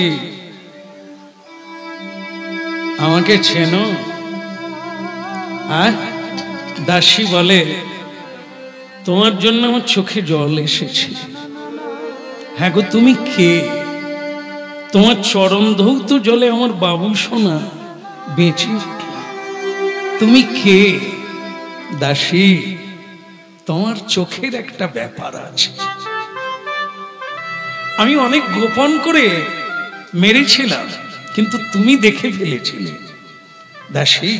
আমাকে চেনো? দাসী বলে, তোমার জন্য আমার চোখে জল এসেছে। হ্যাঁ গো, তুমি কে? তোমার চরণ ধৌত জলে আমার বাবু সোনা বেঁচে উঠল। তুমি কে? দাসী, তোমার চোখের একটা ব্যাপার আছে। আমি অনেক গোপন করে মেরেছিলাম, কিন্তু তুমি দেখে ফেলেছিলে। দাসী,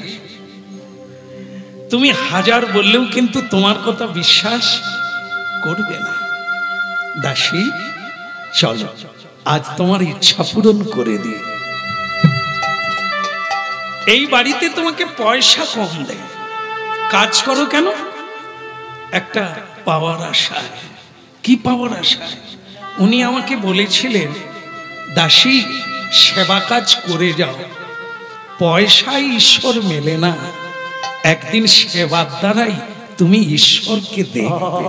তুমি হাজার বললেও কিন্তু তোমার কথা বিশ্বাস করবে না। দাসী, চলো আজ তোমার ইচ্ছা পূরণ করে দিই। এই বাড়িতে তোমাকে পয়সা কম দেয়, কাজ করো কেন? একটা পাওয়ার আশায়। কি পাওয়ার আশায়? উনি আমাকে বলেছিলেন, দাসী সেবা কাজ করে যাও, পয়সায় ঈশ্বর মেলে না, একদিন সেবার দ্বারাই তুমি ঈশ্বরকে দেখবে।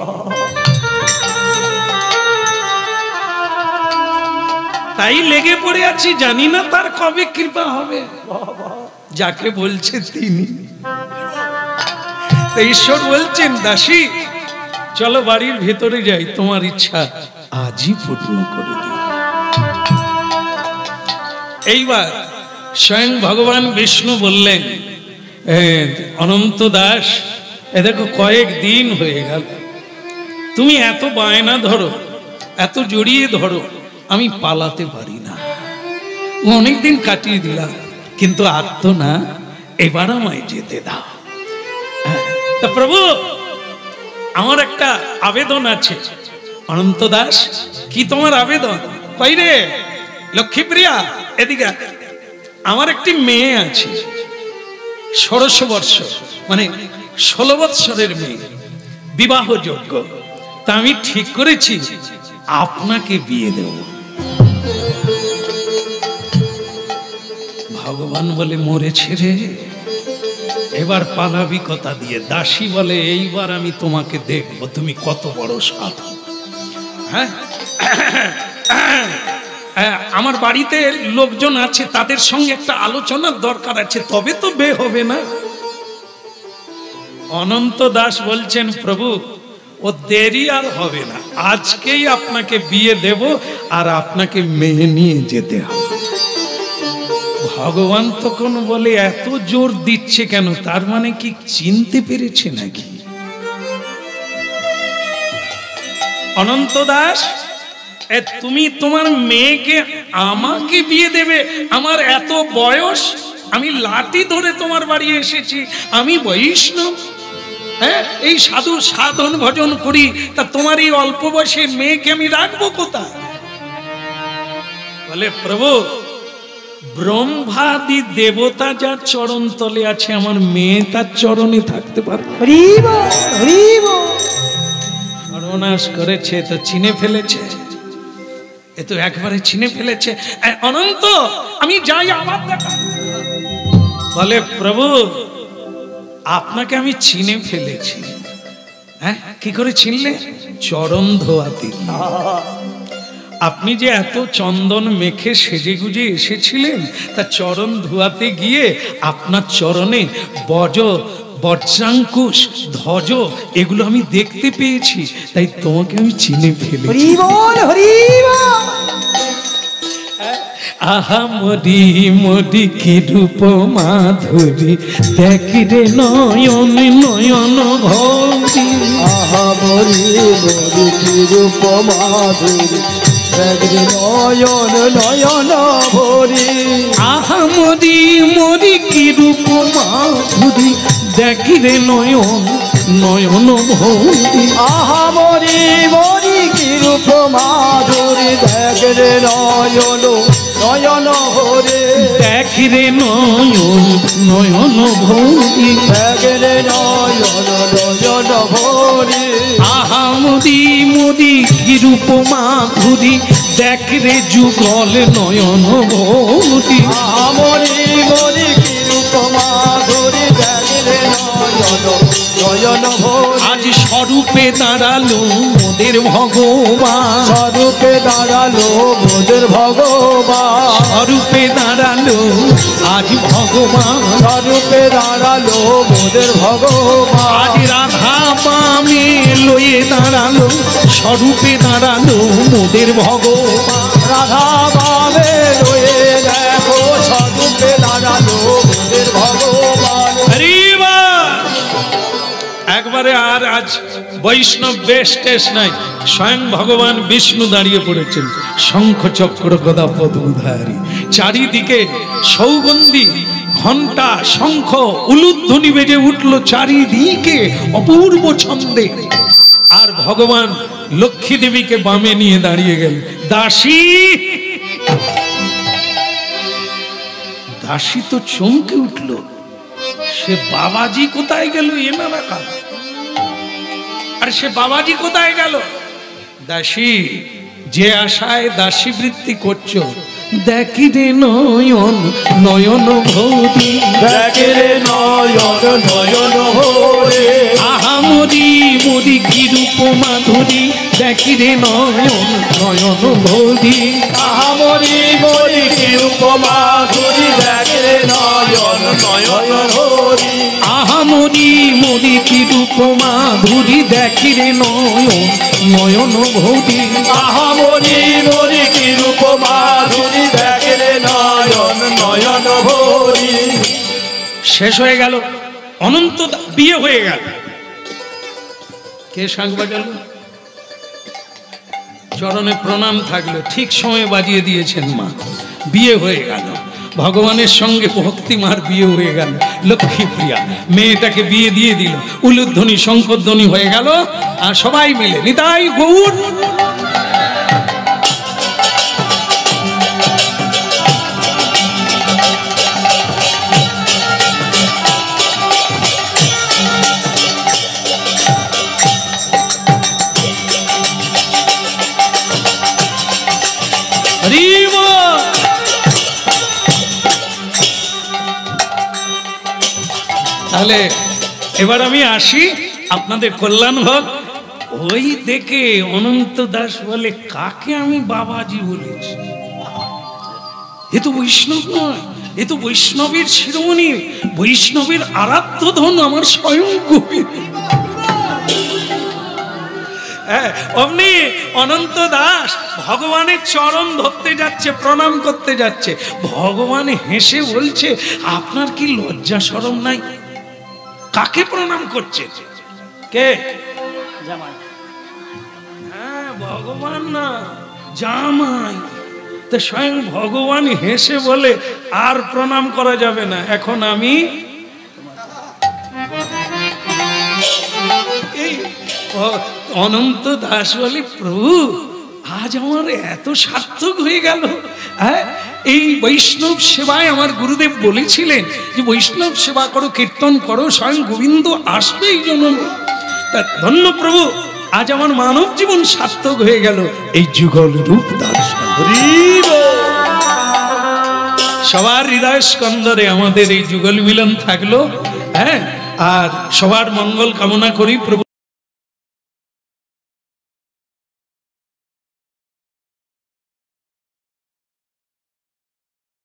তাই লেগে পড়ে আছি, জানি না তার কবে কৃপা হবে। যাকে বলছে তিনি। ঈশ্বর বলছেন, দাসী চলো বাড়ির ভেতরে যাই, তোমার ইচ্ছা আজই পূর্ণ করে দিই। এইবার স্বয়ং ভগবান বিষ্ণু বললেন, অনন্ত দাস, এ দেখো কয়েক দিন হয়ে গেল, তুমি এত বায়না ধরো, এত জড়িয়ে ধরো, আমি পালাতে পারি না। অনেকদিন কাটিয়ে দিলাম, কিন্তু আর তো না, এবার আমায় যেতে দাও। তা প্রভু, আমার একটা আবেদন আছে। অনন্ত দাস, কি তোমার আবেদন? বাইরে লক্ষ্মীপ্রিয়া, এদিকে। আমার একটি মেয়ে আছে, 16 বৎসর, মানে 16 বৎসরের মেয়ে, বিবাহযোগ্য। তা আমি ঠিক করেছি আপনাকে বিয়ে দেব। ভগবান বলে, মরেছে রে, এবার পালাবি কথা দিয়ে। দাসী বলে, এইবার আমি তোমাকে দেখব তুমি কত বড় সাধু। হ্যাঁ, আমার বাড়িতে লোকজন আছে, তাদের সঙ্গে একটা আলোচনার দরকার আছে, তবে তো বে হবে না। অনন্ত দাস বলছেন, প্রভু ও দেরি আর হবে না, আজকেই আপনাকে বিয়ে দেব, আর আপনাকে মেয়ে নিয়ে যেতে হবে। ভগবান তখন বলে, এত জোর দিচ্ছে কেন? তার মানে কি চিনতে পেরেছে নাকি? অনন্ত দাস, তুমি তোমার মেয়েকে আমাকে বিয়ে দেবে? আমার এত বয়স, আমি লাঠি ধরে তোমার বাড়ি এসেছি, আমি বৈষ্ণব, হ্যাঁ, এই সাধু সাধন ভজন করি, তা তোমার এই অল্প বয়সের মেয়েকে আমি রাখবো কোথায়? বলে, প্রভু ব্রহ্মাদি দেবতা যার চরণ তলে আছে, আমার মেয়ে তার চরণে থাকতে পারবে? সর্বনাশ করেছে তো, চিনে ফেলেছে, এ তো একবারে চিনে ফেলেছে। অনন্ত, আমি যাই আমার দেখা। বলে, প্রভু আপনাকে আমি চিনে ফেলেছি। হ্যাঁ, কি করে চিনলে? চরণ ধোয়াতে। আপনি যে এত চন্দন মেখে সেজে গুজে এসেছিলেন, তা চরণ ধোয়াতে গিয়ে আপনার চরণে বজ্রাঙ্কুশ, ধ্বজ, এগুলো আমি দেখতে পেয়েছি, তাই তোমাকে আমি চিনে ফেলেছি। আহা মরি মরি কি রূপ মাধুরী, দেখি রে নয়ন নয়ন ভরি। আহা মরি মরি কি রূপ মাধুরী, দেখি রে নয়ন নয়ন ভরি। আহা মরি মরি কি রূপ মাধুরী, দেখি রে নয়ন নয়ন ভরি। আহা মরি মরি কি রূপ মাধুরী, দেখি রে নয়ন নয়ন ভরি। দেখি রে নয়ন নয়ন ভরি, দেখি রে নয়ন নয়ন ভরি। আহা মরি মরি কি রূপ মাধুরী, দেখি রে যুগল নয়ন ভরি। আহা মরি মরি কি রূপ মাধুরী, দেখি রে নয়ন নয়ন ভরি আজ স্বরূপে দাঁড়ালো মোদের ভগবান, স্বরূপে দাঁড়ালো মোদের ভগবান, স্বরূপে দাঁড়ালো আজ ভগবান, স্বরূপে দাঁড়ালো মোদের ভগবান, আজ রাধা বামে লয়ে দাঁড়ালো স্বরূপে দাঁড়ালো মোদের ভগবান। রাধা বাবে রয়ে দেখো স্বরূপে দাঁড়ালো মোদের ভগবান। হরি বল। একবারে আর আজ বৈষ্ণব বেশ টেস নাই, স্বয়ং ভগবান বিষ্ণু দাঁড়িয়ে পড়েছেন, শঙ্খ চক্র গদা পদ্মধারী, চারিদিকে সৌগন্ধি ঘন্টা শঙ্খ উলুধ্বনি বেজে উঠল চারিদিকে অপূর্ব ছন্দে। আর ভগবান লক্ষ্মী দেবীকে বামে নিয়ে দাঁড়িয়ে গেল। দাসী দাসী তো চমকে উঠল, সে বাবাজি কোথায় গেল এনারা কাল, আর সে বাবাজি কোথায় গেল? দাসী যে আশায় দাসী বৃত্তি করছো, দেখি রে নয়ন নয়ন ভরি, দেখে রে নয়ন নয়ন ভরে, আহা মরি মরি কি রূপ মাধুরী, দেখি রে নয়ন নয়ন ভরি, আহা মরি মরি কি উপমাধুরী, দেখে রে নয়ন নয়ন ভরি, আহা মরি মরি কি রূপ মাধুরী, দেখি রে নয়ন নয়ন ভরি, আহা মরি মরি কি উপমাধুরী, দেখে রে নয়ন নয়ন ভরি। শেষ হয়ে গেল, অনন্ত বিয়ে হয়ে গেল। কে শাঁখ বাজালো? চরণে প্রণাম থাকলো, ঠিক সময় বাজিয়ে দিয়েছেন মা, বিয়ে হয়ে গেল। ভগবানের সঙ্গে ভক্তিমার বিয়ে হয়ে গেল। লক্ষ্মী প্রিয়া মেয়েটাকে বিয়ে দিয়ে দিল, উলুধ্বনি শঙ্করধ্বনি হয়ে গেল, আর সবাই মিলে নিতাই গৌর। তাহলে এবার আমি আসি, আপনাদের কল্যাণ হোক। ওই দেখে অনন্ত দাস বলে, কাকে আমি বাবাজি বলেছি? এ তো বৈষ্ণব নয়, এ তো বৈষ্ণবের শিরোমণি, বৈষ্ণবের আরাধ্য ধন আমার স্বয়ং গোবিন্দ। অমনি অনন্ত দাস ভগবানের চরণ ধরতে যাচ্ছে, প্রণাম করতে যাচ্ছে। ভগবান হেসে বলছে, আপনার কি লজ্জা শরম নাই? কাকে প্রণাম করছে? কে? হ্যাঁ, ভগবান না, জামাই। তো স্বয়ং ভগবান হেসে বলে, আর প্রণাম করা যাবে না, এখন আমি অনন্ত দাস বলে, প্রভু আজ আমার এত সার্থক হয়ে গেল। হ্যাঁ, এই বৈষ্ণব সেবায় আমার গুরুদেব বলেছিলেন যে বৈষ্ণব সেবা করো, কীর্তন করো, স্বয়ং গোবিন্দ আসবে এই জন্মে। তা ধন্য প্রভু, আজ আমার মানব জীবন সার্থক হয়ে গেল এই যুগল রূপ দর্শন। সবার হৃদয় স্কন্দরে আমাদের এই যুগল মিলন থাকলো। হ্যাঁ, আর সবার মঙ্গল কামনা করি প্রভু।